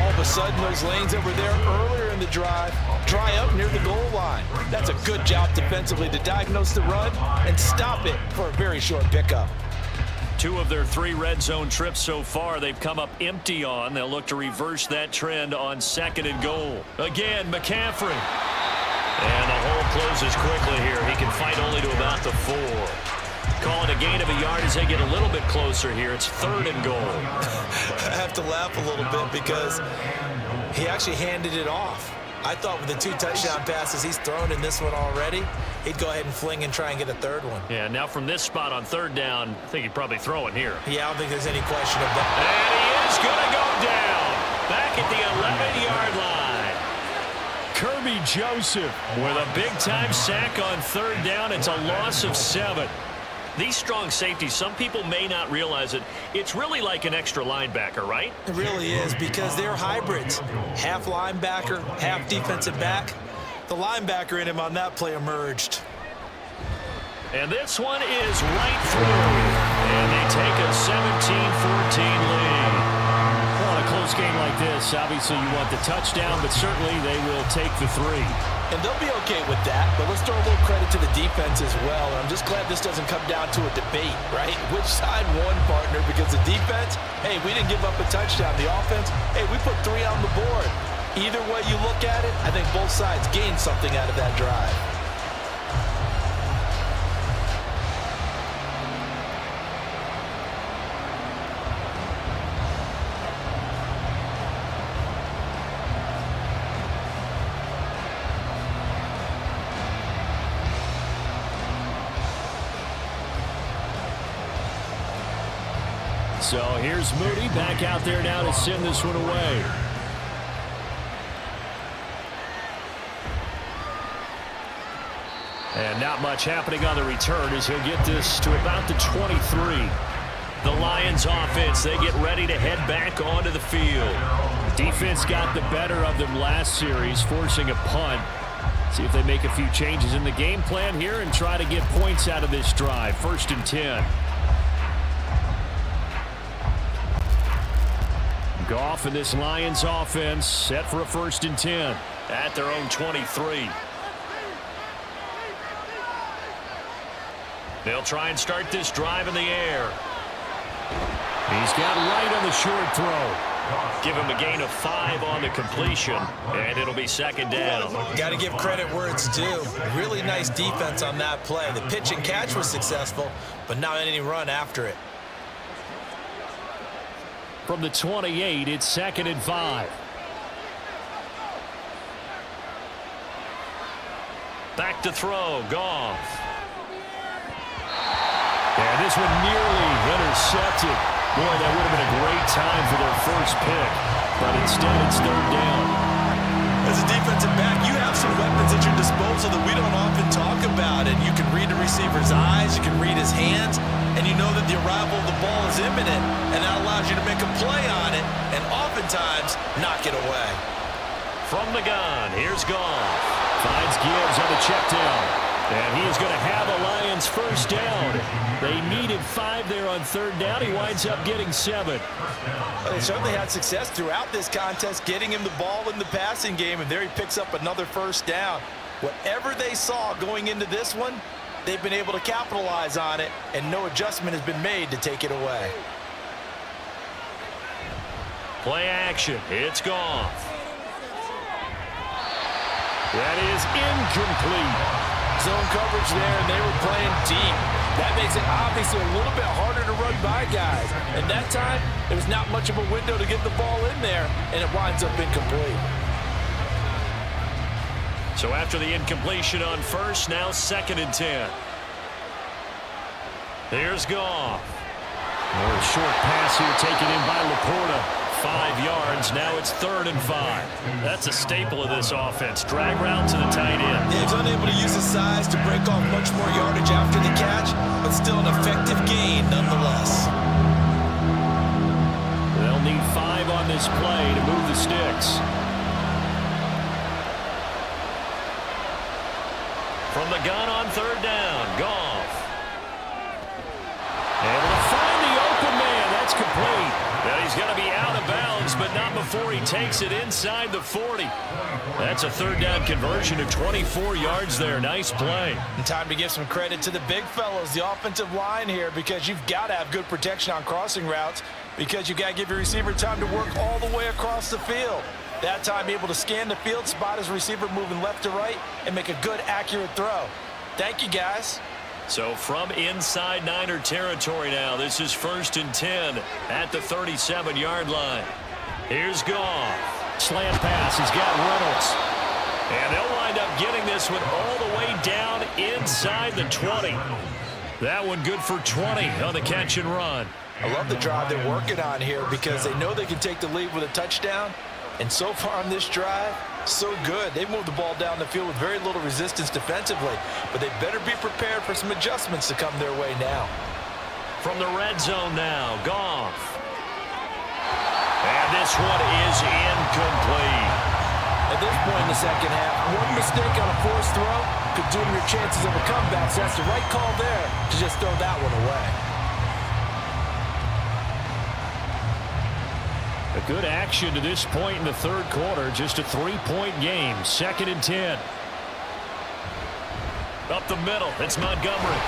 All of a sudden, those lanes that were there earlier in the drive dry up near the goal line. That's a good job defensively to diagnose the run and stop it for a very short pickup. 2 of their 3 red zone trips so far they've come up empty on. They'll look to reverse that trend on 2nd and goal. Again, McCaffrey. And the hole closes quickly here. He can fight only to about the 4. Calling a gain of a yard as they get a little bit closer here. It's 3rd and goal. I have to laugh a little bit because he actually handed it off. I thought with the 2 touchdown passes he's thrown in this one already, he'd go ahead and fling and try and get a 3rd one. Yeah, now from this spot on 3rd down, I think he'd probably throw it here. Yeah, I don't think there's any question of that. And he is going to go down. Back at the 11-yard line. Kirby Joseph with a big-time sack on 3rd down. It's a loss of 7. These strong safeties, some people may not realize it. It's really like an extra linebacker, right? It really is because they're hybrids. Half linebacker, half defensive back. The linebacker in him on that play emerged. And this one is right through. And they take a 17-14 lead. Well, in a close game like this, obviously you want the touchdown, but certainly they will take the 3. And they'll be okay with that, but let's throw a little credit to the defense as well. And I'm just glad this doesn't come down to a debate, right? Which side won, partner? Because the defense, hey, we didn't give up a touchdown. The offense, hey, we put 3 on the board. Either way you look at it, I think both sides gained something out of that drive. So here's Moody back out there now to send this one away. And not much happening on the return as he'll get this to about the 23. The Lions offense, they get ready to head back onto the field. Defense got the better of them last series, forcing a punt. See if they make a few changes in the game plan here and try to get points out of this drive. 1st and 10. Goff and this Lions offense set for a 1st and 10 at their own 23. They'll try and start this drive in the air. He's got right on the short throw. Give him a gain of 5 on the completion, and it'll be 2nd down. Got to give credit where it's due. Really nice defense on that play. The pitch and catch was successful, but not any run after it. From the 28, it's 2nd and 5. Back to throw, Goff. And this one nearly intercepted. Boy, that would have been a great time for their first pick. But instead, it's 3rd down. As a defensive back, you have some weapons at your disposal that we don't often talk about. And you can read the receiver's eyes. You can read his hands. know that the arrival of the ball is imminent, and that allows you to make a play on it and oftentimes knock it away. From the gun, here's Goff. Finds Gibbs on the check down. And he is going to have a Lions first down. They needed 5 there on third down. He winds up getting 7. Well, they certainly had success throughout this contest, getting him the ball in the passing game, and there he picks up another first down. Whatever they saw going into this one, they've been able to capitalize on it, and no adjustment has been made to take it away. Play action. It's Goff. That is incomplete. Zone coverage there, and they were playing deep. That makes it obviously a little bit harder to run by guys. And that time, there was not much of a window to get the ball in there, and it winds up incomplete. So after the incompletion on first, now 2nd and 10. Here's Goff. More short pass here taken in by Laporta. 5 yards. Now it's 3rd and 5. That's a staple of this offense. Drag route to the tight end. He's unable to use his size to break off much more yardage after the catch, but still an effective gain nonetheless. They'll need 5 on this play to move the sticks. From the gun on 3rd down, Goff. Able to find the open man. That's complete. Now he's going to be out of bounds, but not before he takes it inside the 40. That's a 3rd down conversion of 24 yards there. Nice play. And time to give some credit to the big fellows, the offensive line here, because you've got to have good protection on crossing routes, because you've got to give your receiver time to work all the way across the field. That time able to scan the field, spot his receiver moving left to right, and make a good, accurate throw. Thank you, guys. So from inside Niner territory now, this is 1st and 10 at the 37-yard line. Here's Goff. Slant pass. He's got Reynolds. And they'll wind up getting this one all the way down inside the 20. That one good for 20 on the catch and run. I love the drive they're working on here because they know they can take the lead with a touchdown. And so far on this drive, so good. They moved the ball down the field with very little resistance defensively, but they better be prepared for some adjustments to come their way now. From the red zone now, Goff. And this one is incomplete. At this point in the second half, one mistake on a forced throw could doom your chances of a comeback, so that's the right call there to just throw that one away. A good action to this point in the 3rd quarter. Just a 3-point game. 2nd and 10. Up the middle. It's Montgomery.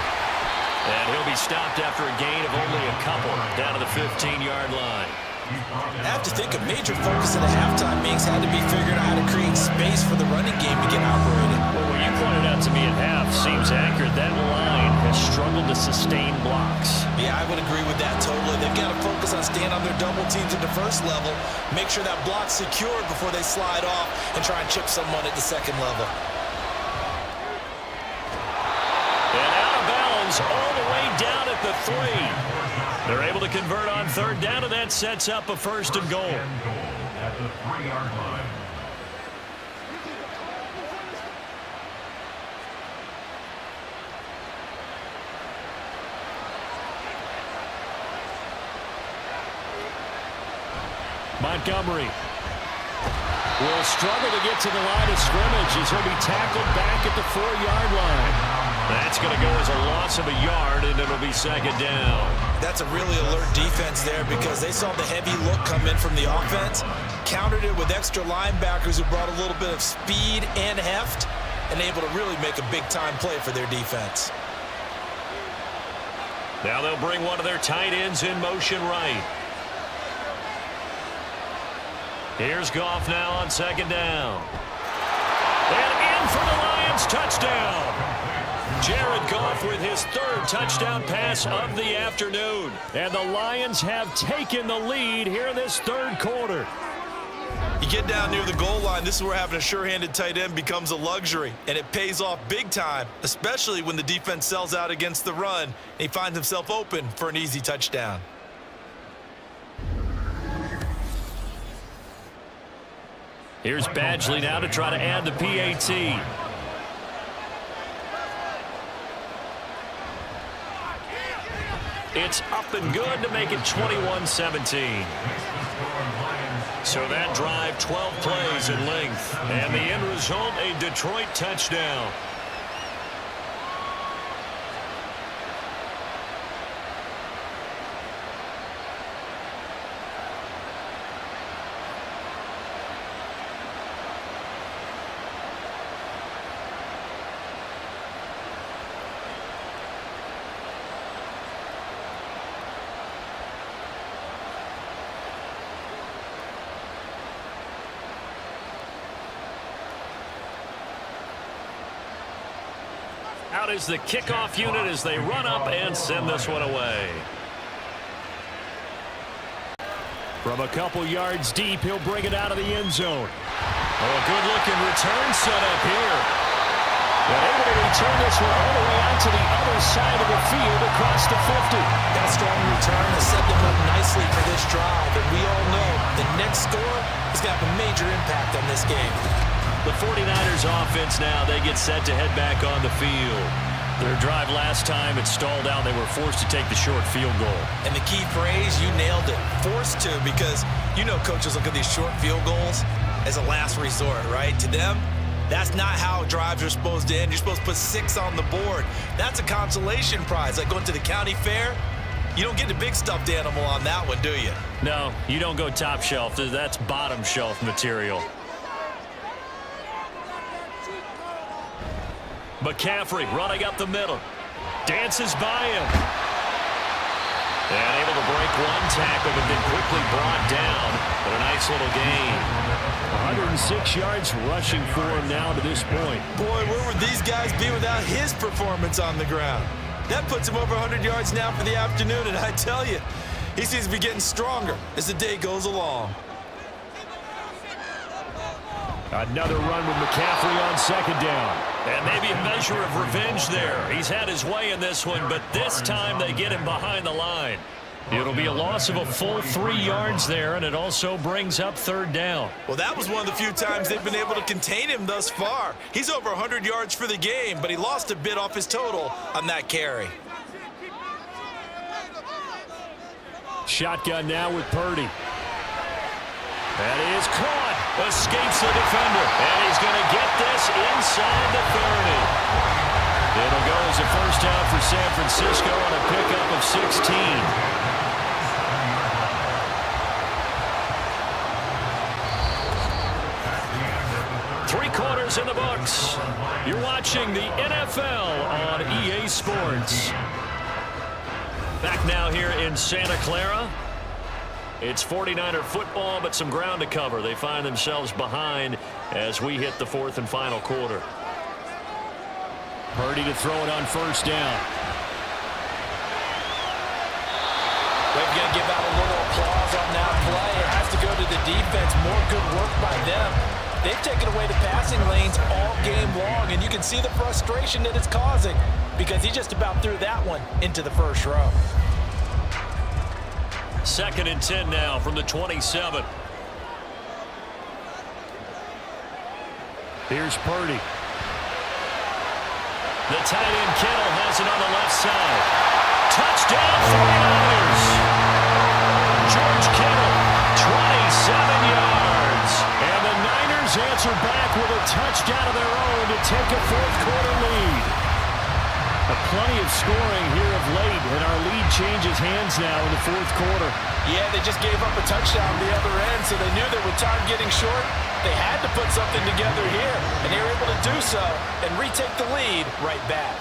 And he'll be stopped after a gain of only a couple down to the 15-yard line. I have to think a major focus at the halftime meetings had to be figuring out how to create space for the running game to get operated. Well, what you pointed out to me at half seems accurate. That line has struggled to sustain blocks. Yeah, I would agree with that totally. They've got to focus on staying on their double teams at the first level, make sure that block's secured before they slide off and try and chip someone at the 2nd level. And out of bounds all the way down at the 3. They're able to convert on 3rd down, and that sets up a 1st and goal. At the 3-yard line. Montgomery will struggle to get to the line of scrimmage as he'll be tackled back at the 4-yard line. That's going to go as a loss of a yard, and it'll be 2nd down. That's a really alert defense there because they saw the heavy look come in from the offense, countered it with extra linebackers who brought a little bit of speed and heft, and able to really make a big-time play for their defense. Now they'll bring one of their tight ends in motion right. Here's Goff now on 2nd down. And in for the Lions, touchdown. Jared Goff with his 3rd touchdown pass of the afternoon. And the Lions have taken the lead here in this 3rd quarter. You get down near the goal line, this is where having a sure-handed tight end becomes a luxury, and it pays off big time, especially when the defense sells out against the run, and he finds himself open for an easy touchdown. Here's Badgley now to try to add the PAT. It's up and good to make it 21-17. So that drive, 12 plays in length. And the end result, a Detroit touchdown. Out is the kickoff unit as they run up and send this one away. From a couple yards deep, he'll bring it out of the end zone. Oh, a good-looking return set up here. And able to return this one all the way out to the other side of the field across the 50. That strong return has set them up nicely for this drive, and we all know the next score is going to have a major impact on this game. The 49ers offense now, they get set to head back on the field. Their drive last time, it stalled out. They were forced to take the short field goal. And the key phrase, you nailed it. Forced to, because you know coaches look at these short field goals as a last resort, right? To them, that's not how drives are supposed to end. You're supposed to put 6 on the board. That's a consolation prize. Like going to the county fair, you don't get the big stuffed animal on that one, do you? No, you don't go top shelf. That's bottom shelf material. McCaffrey running up the middle. Dances by him. And able to break one tackle, but then quickly brought down. But a nice little gain. 106 yards rushing for him now to this point. Boy, where would these guys be without his performance on the ground? That puts him over 100 yards now for the afternoon, and I tell you, he seems to be getting stronger as the day goes along. Another run with McCaffrey on second down. And maybe a measure of revenge there. He's had his way in this one, but this time they get him behind the line. It'll be a loss of a full 3 yards there, and it also brings up third down. Well, that was one of the few times they've been able to contain him thus far. He's over 100 yards for the game, but he lost a bit off his total on that carry. Shotgun now with Purdy. That is caught. Escapes the defender. And he's going to get this inside the 30. It'll go as a first down for San Francisco on a pickup of 16. 3 quarters in the books. You're watching the NFL on EA Sports. Back now here in Santa Clara. It's 49er football, but some ground to cover. They find themselves behind as we hit the 4th and final quarter. Purdy to throw it on first down. We're going to give out a little applause on that play. It has to go to the defense. More good work by them. They've taken away the passing lanes all game long, and you can see the frustration that it's causing because he just about threw that one into the first row. 2nd and 10 now from the 27. Here's Purdy. The tight end Kittle has it on the left side. Touchdown 49ers. George Kittle, 27 yards. And the Niners answer back with a touchdown of their own to take a 4th quarter lead. Plenty of scoring here of late, and our lead changes hands now in the 4th quarter. Yeah, they just gave up a touchdown on the other end, so they knew that with time getting short, they had to put something together here, and they were able to do so and retake the lead right back.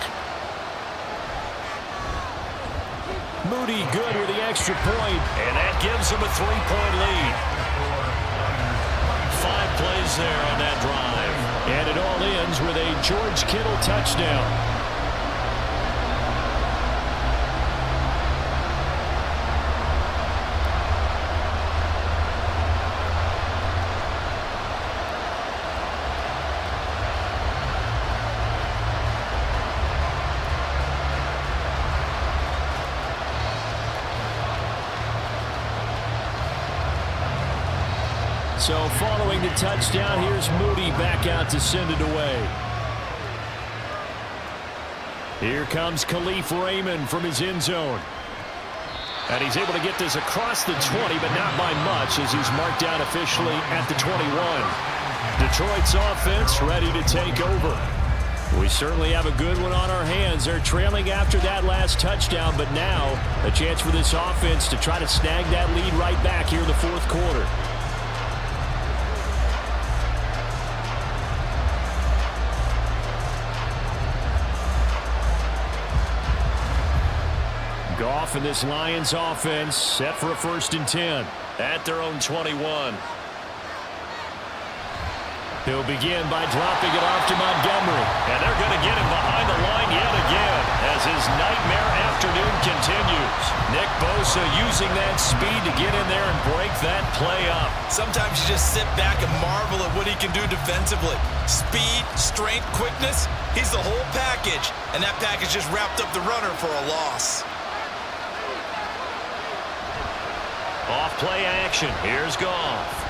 Moody good with the extra point, and that gives them a 3-point lead. 5 plays there on that drive. And it all ends with a George Kittle touchdown. So following the touchdown, here's Moody back out to send it away. Here comes Khalif Raymond from his end zone. And he's able to get this across the 20, but not by much as he's marked down officially at the 21. Detroit's offense ready to take over. We certainly have a good one on our hands. They're trailing after that last touchdown, but now a chance for this offense to try to snag that lead right back here in the fourth quarter. Goff and this Lions offense set for a 1st and 10 at their own 21. He'll begin by dropping it off to Montgomery. And they're going to get him behind the line yet again as his nightmare afternoon continues. Nick Bosa using that speed to get in there and break that play up. Sometimes you just sit back and marvel at what he can do defensively. Speed, strength, quickness, he's the whole package. And that package just wrapped up the runner for a loss. Off play action. Here's Goff.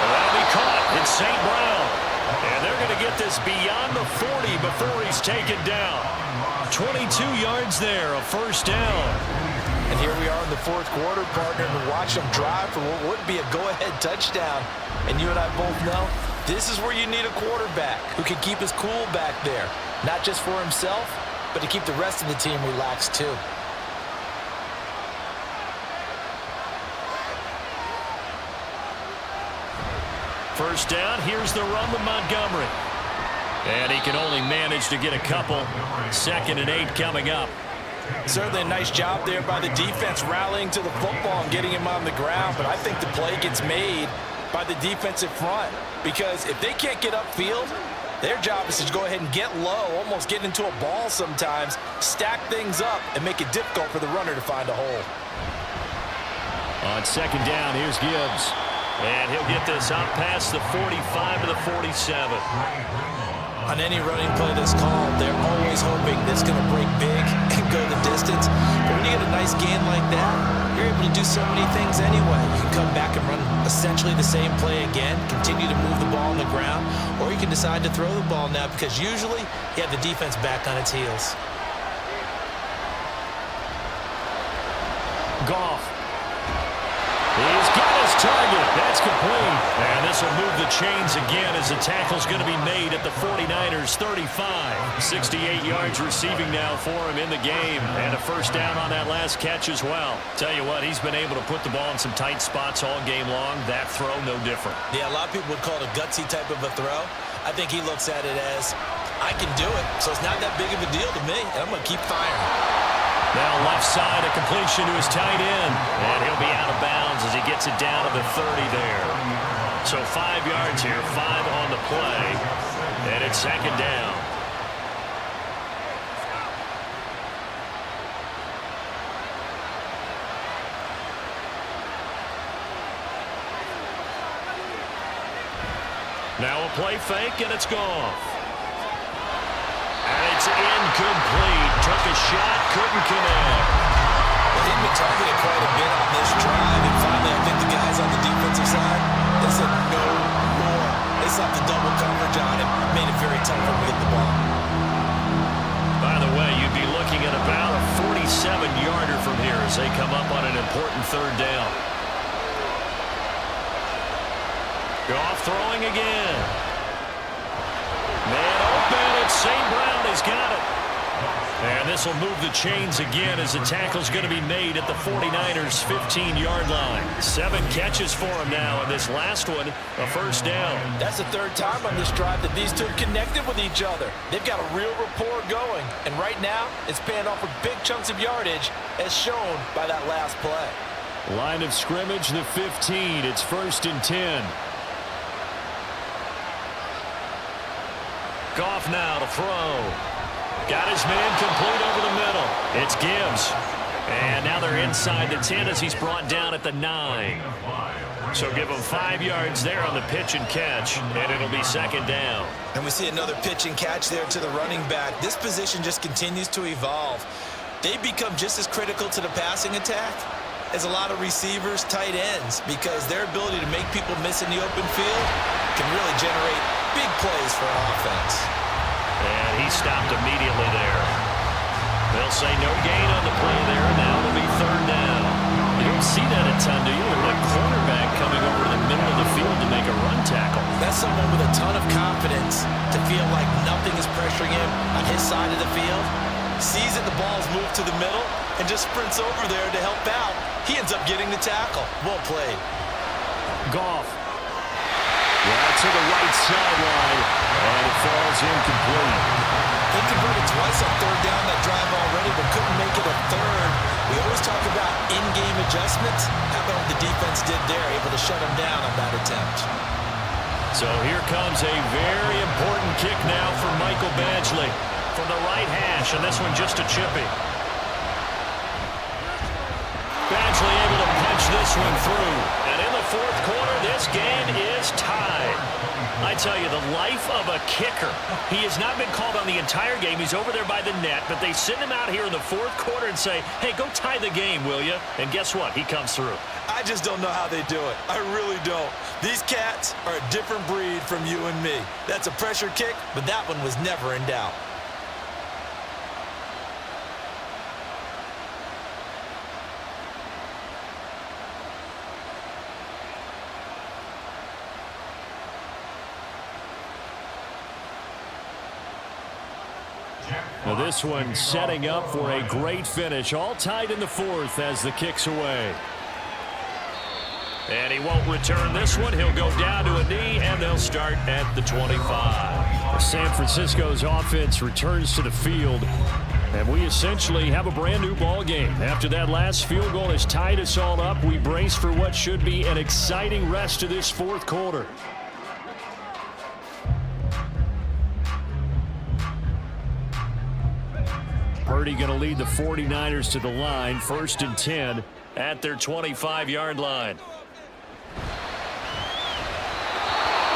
That'll be caught. It's St. Brown. And they're going to get this beyond the 40 before he's taken down. 22 yards there, a 1st down. And here we are in the fourth quarter, partner, and watch them drive for what would be a go-ahead touchdown. And you and I both know this is where you need a quarterback who can keep his cool back there. Not just for himself, but to keep the rest of the team relaxed too. 1st down, here's the run with Montgomery. And he can only manage to get a couple. 2nd and 8 coming up. Certainly a nice job there by the defense rallying to the football and getting him on the ground. But I think the play gets made by the defensive front. Because if they can't get upfield, their job is to go ahead and get low, almost get into a ball sometimes, stack things up, and make it difficult for the runner to find a hole. On 2nd down, here's Gibbs. And he'll get this up past the 45 to the 47. On any running play that's called, they're always hoping that's going to break big and go the distance. But when you get a nice gain like that, you're able to do so many things anyway. You can come back and run essentially the same play again, continue to move the ball on the ground, or you can decide to throw the ball now because usually you have the defense back on its heels. Goff. He's got his target. That's complete. And this will move the chains again as the tackle's going to be made at the 49ers 35. 68 yards receiving now for him in the game. And a 1st down on that last catch as well. Tell you what, he's been able to put the ball in some tight spots all game long. That throw, no different. Yeah, a lot of people would call it a gutsy type of a throw. I think he looks at it as, I can do it, so it's not that big of a deal to me, and I'm going to keep firing. Now left side, a completion to his tight end. And he'll be out of bounds as he gets it down to the 30 there. So 5 yards here, 5 on the play. And it's 2nd down. Now a play fake, and it's gone. And it's incomplete. Took a shot, couldn't connect. Well, he'd been targeted quite a bit on this drive, and finally I think the guys on the defensive side, they said no more. They slapped the double coverage on him, made it very tough for him to get the ball. By the way, you'd be looking at about a 47-yarder from here as they come up on an important 3rd down. Goff throwing again. Man open, it's St. Brown. He's got it. And this will move the chains again as the tackle's going to be made at the 49ers' 15-yard line. 7 catches for him now, and this last one, a 1st down. That's the 3rd time on this drive that these two have connected with each other. They've got a real rapport going, and right now it's paying off with big chunks of yardage as shown by that last play. Line of scrimmage, the 15. It's 1st and 10. Goff now to throw. Got his man complete over the middle. It's Gibbs. And now they're inside the 10 as he's brought down at the 9. So give him 5 yards there on the pitch and catch, and it'll be 2nd down. And we see another pitch and catch there to the running back. This position just continues to evolve. They become just as critical to the passing attack as a lot of receivers, tight ends, because their ability to make people miss in the open field can really generate big plays for an offense. And he stopped immediately there. They'll say no gain on the play there. Now it'll be third down. You don't see that a ton, do you? A cornerback coming over to the middle of the field to make a run tackle. That's someone with a ton of confidence to feel like nothing is pressuring him on his side of the field. Sees that the ball's moved to the middle and just sprints over there to help out. He ends up getting the tackle. Well played. Goff. Right to the right sideline, and it falls incomplete. He converted twice on third down that drive already, but couldn't make it a third. We always talk about in-game adjustments. How about what the defense did there, able to shut him down on that attempt. So here comes a very important kick now for Michael Badgley from the right hash, and this one just a chippy. Badgley able to punch this one through. And in the fourth quarter, this game is tied. I tell you, the life of a kicker. He has not been called on the entire game. He's over there by the net, but they send him out here in the fourth quarter and say, hey, go tie the game, will you? And guess what? He comes through. I just don't know how they do it. I really don't. These cats are a different breed from you and me. That's a pressure kick, but that one was never in doubt. Now this one setting up for a great finish. All tied in the fourth as the kick's away. And he won't return this one. He'll go down to a knee, and they'll start at the 25. San Francisco's offense returns to the field, and we essentially have a brand-new ball game. After that last field goal has tied us all up, we brace for what should be an exciting rest of this fourth quarter. Purdy going to lead the 49ers to the line, 1st and 10 at their 25-yard line.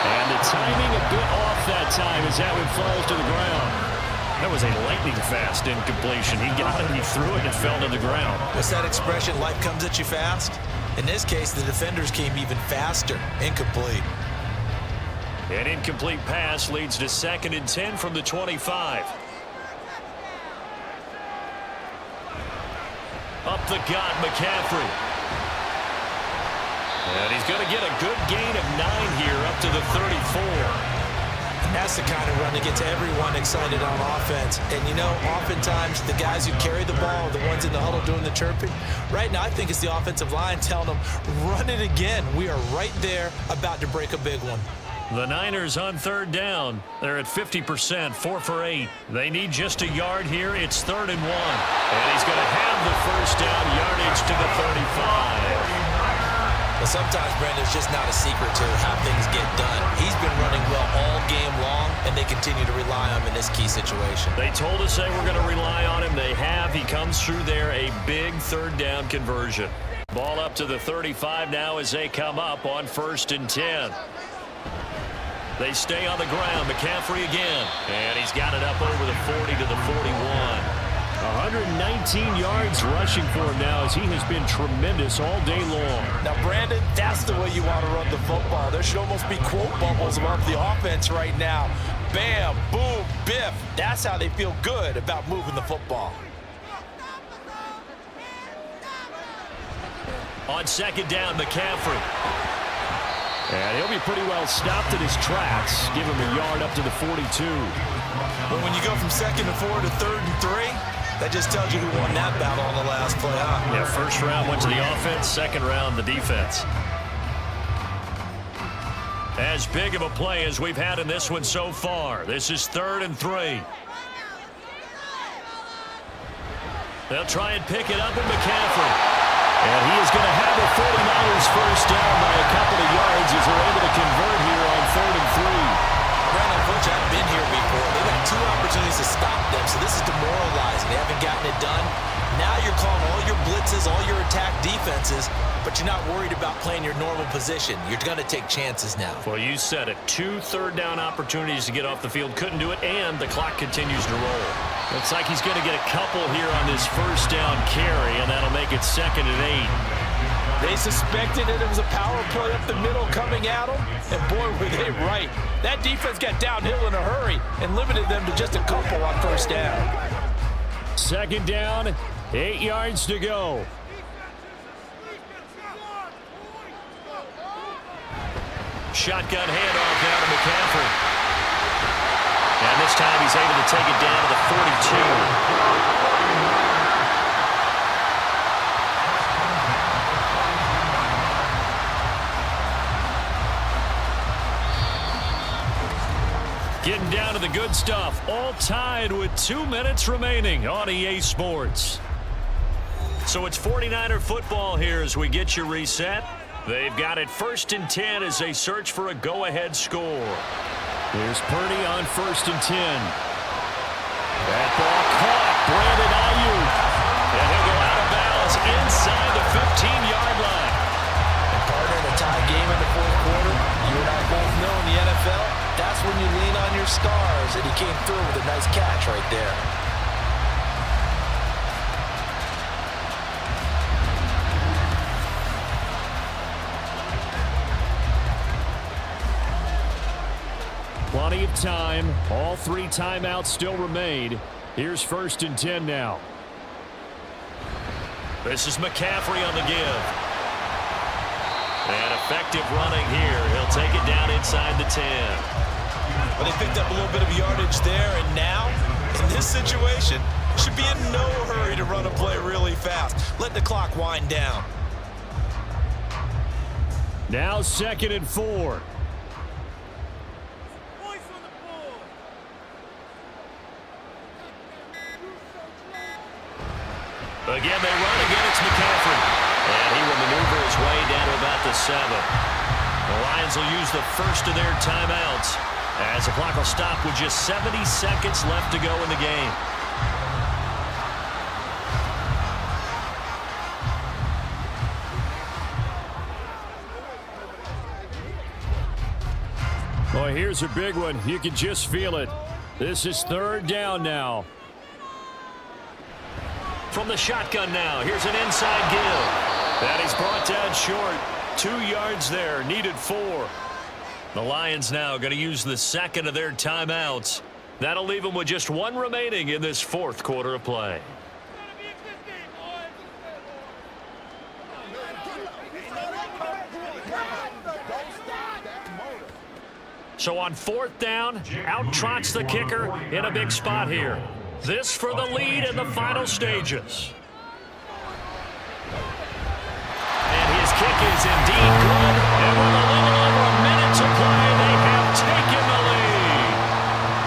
And the timing a bit off that time as that one falls to the ground. That was a lightning-fast incompletion. He got it, he threw it, and it fell to the ground. What's that expression, life comes at you fast? In this case, the defenders came even faster. Incomplete. An incomplete pass leads to 2nd and 10 from the 25. Up the gut, McCaffrey. And he's going to get a good gain of 9 here up to the 34. And that's the kind of run that gets everyone excited on offense. And, you know, oftentimes the guys who carry the ball are the ones in the huddle doing the chirping. Right now, I think it's the offensive line telling them, run it again. We are right there about to break a big one. The Niners on 3rd down. They're at 50%, 4 for 8. They need just a yard here. It's 3rd and 1. And he's going to have the first down yardage to the 35. Well, sometimes, Brandon, it's just not a secret to how things get done. He's been running well all game long, and they continue to rely on him in this key situation. They told us they were going to rely on him. They have. He comes through there, a big 3rd down conversion. Ball up to the 35 now as they come up on 1st and 10. They stay on the ground. McCaffrey again. And he's got it up over the 40 to the 41. 119 yards rushing for him now as he has been tremendous all day long. Now, Brandon, that's the way you want to run the football. There should almost be quote bubbles above the offense right now. Bam, boom, biff. That's how they feel good about moving the football. On 2nd down, McCaffrey. And he'll be pretty well stopped in his tracks. Give him a yard up to the 42. But when you go from 2nd and 4 to 3rd and 3, that just tells you who won that battle on the last play, huh? Yeah, 1st round went to the offense, 2nd round the defense. As big of a play as we've had in this one so far. This is 3rd and 3. They'll try and pick it up with McCaffrey. And he is going to have the 49ers first down by a couple of yards as they're able to convert here on 3rd and 3. Brandon, Coach, I've been here before. They've got 2 opportunities to stop them, so this is demoralizing. They haven't gotten it done. Now you're calling all your blitzes, all your attack defenses, but you're not worried about playing your normal position. You're going to take chances now. Well, you said it. 2 third-down opportunities to get off the field. Couldn't do it, and the clock continues to roll. Looks like he's going to get a couple here on this first down carry, and that'll make it 2nd and 8. They suspected that it was a power play up the middle coming at them, and boy, were they right. That defense got downhill in a hurry and limited them to just a couple on 1st down. Second down, 8 yards to go. Shotgun handoff down to McCaffrey. And this time he's able to take it down to the 42. Getting down to the good stuff. All tied with 2 minutes remaining on EA Sports. So it's 49er football here as we get you reset. They've got it 1st and 10 as they search for a go-ahead score. Here's Purdy on 1st and 10. That ball caught. Brandon Ayuk. And he'll go out of bounds inside the 15-yard line. And partner, in a tie game in the 4th quarter, you and I both know in the NFL, that's when you lean on your stars, and he came through with a nice catch right there. Plenty of time. All 3 timeouts still remain. Here's 1st and 10 now. This is McCaffrey on the give. And effective running here. He'll take it down inside the 10. Well, they picked up a little bit of yardage there, and now, in this situation, should be in no hurry to run a play really fast. Let the clock wind down. Now 2nd and 4. Again, they run again. It's McCaffrey. And he will maneuver his way down to about the 7. The Lions will use the first of their timeouts as the clock will stop with just 70 seconds left to go in the game. Boy, here's a big one. You can just feel it. This is 3rd down now. From the shotgun now, here's an inside give. That is brought down short. 2 yards there, needed 4. The Lions now going to use the 2nd of their timeouts. That'll leave them with just 1 remaining in this 4th quarter of play. So on 4th down, out trots the kicker in a big spot here. This for the lead in the final stages. And his kick is indeed good. And with a little over a minute to play, they have taken the lead.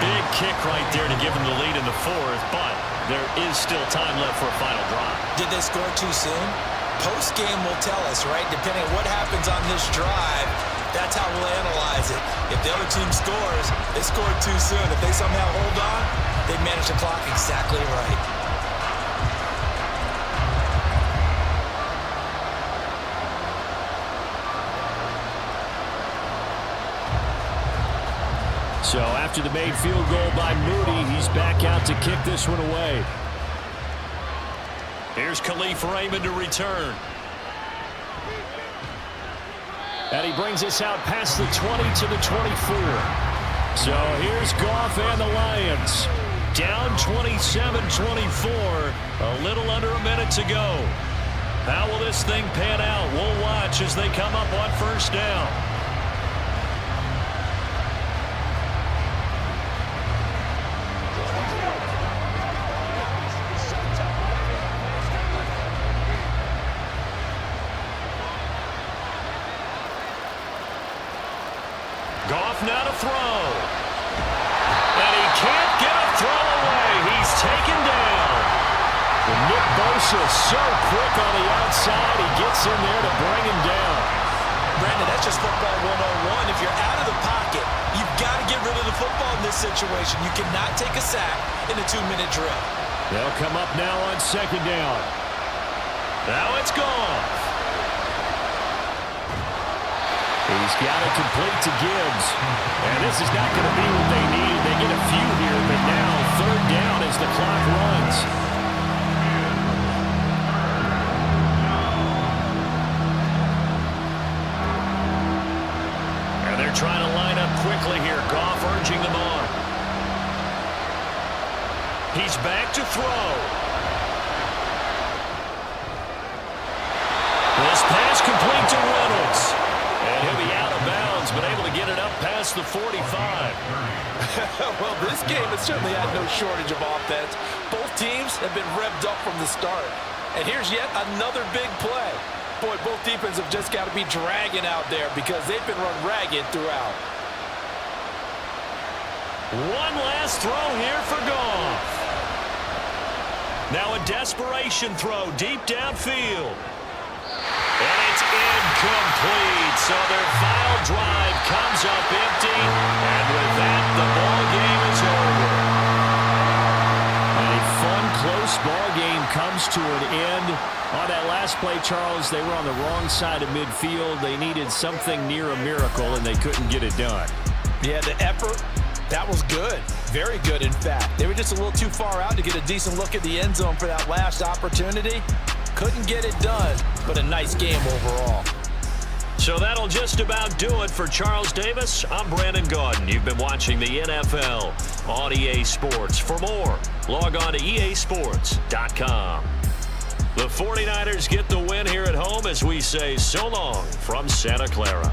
Big kick right there to give them the lead in the 4th, but there is still time left for a final drive. Did they score too soon? Post-game will tell us, right? Depending on what happens on this drive, that's how we'll analyze it. If the other team scores, they scored too soon. If they somehow hold on, they manage the clock exactly right. So after the made field goal by Moody, he's back out to kick this one away. Here's Khalif Raymond to return. And he brings us out past the 20 to the 24. So here's Goff and the Lions. Down 27-24. A little under a minute to go. How will this thing pan out? We'll watch as they come up on 1st down. Goff now to throw. And he can't get a throw away. He's taken down. And Nick Bosa so quick on the outside. He gets in there to bring him down. Brandon, that's just football 101. If you're out of the pocket, you've got to get rid of the football in this situation. You cannot take a sack in a 2-minute drill. They'll come up now on 2nd down. Now it's gone. He's got it complete to Gibbs. And this is not going to be what they need. They get a few here, but now 3rd down as the clock runs. And they're trying to line up quickly here. Goff urging them on. He's back to throw. This pass complete to Reynolds. And he'll be out of bounds, but able to get it up past the 45. Well, this game has certainly had no shortage of offense. Both teams have been revved up from the start. And here's yet another big play. Boy, both defenses have just got to be dragging out there because they've been run ragged throughout. One last throw here for Goff. Now a desperation throw deep downfield. And it's incomplete. So their final drive comes up empty. And with that, the ball game is over. A fun, close ball game comes to an end. On that last play, Charles, they were on the wrong side of midfield. They needed something near a miracle, and they couldn't get it done. Yeah, the effort, that was good. Very good, in fact. They were just a little too far out to get a decent look at the end zone for that last opportunity. Couldn't get it done, but a nice game overall. So that'll just about do it for Charles Davis. I'm Brandon Gaudin. You've been watching the NFL on EA Sports. For more, log on to easports.com. The 49ers get the win here at home as we say so long from Santa Clara.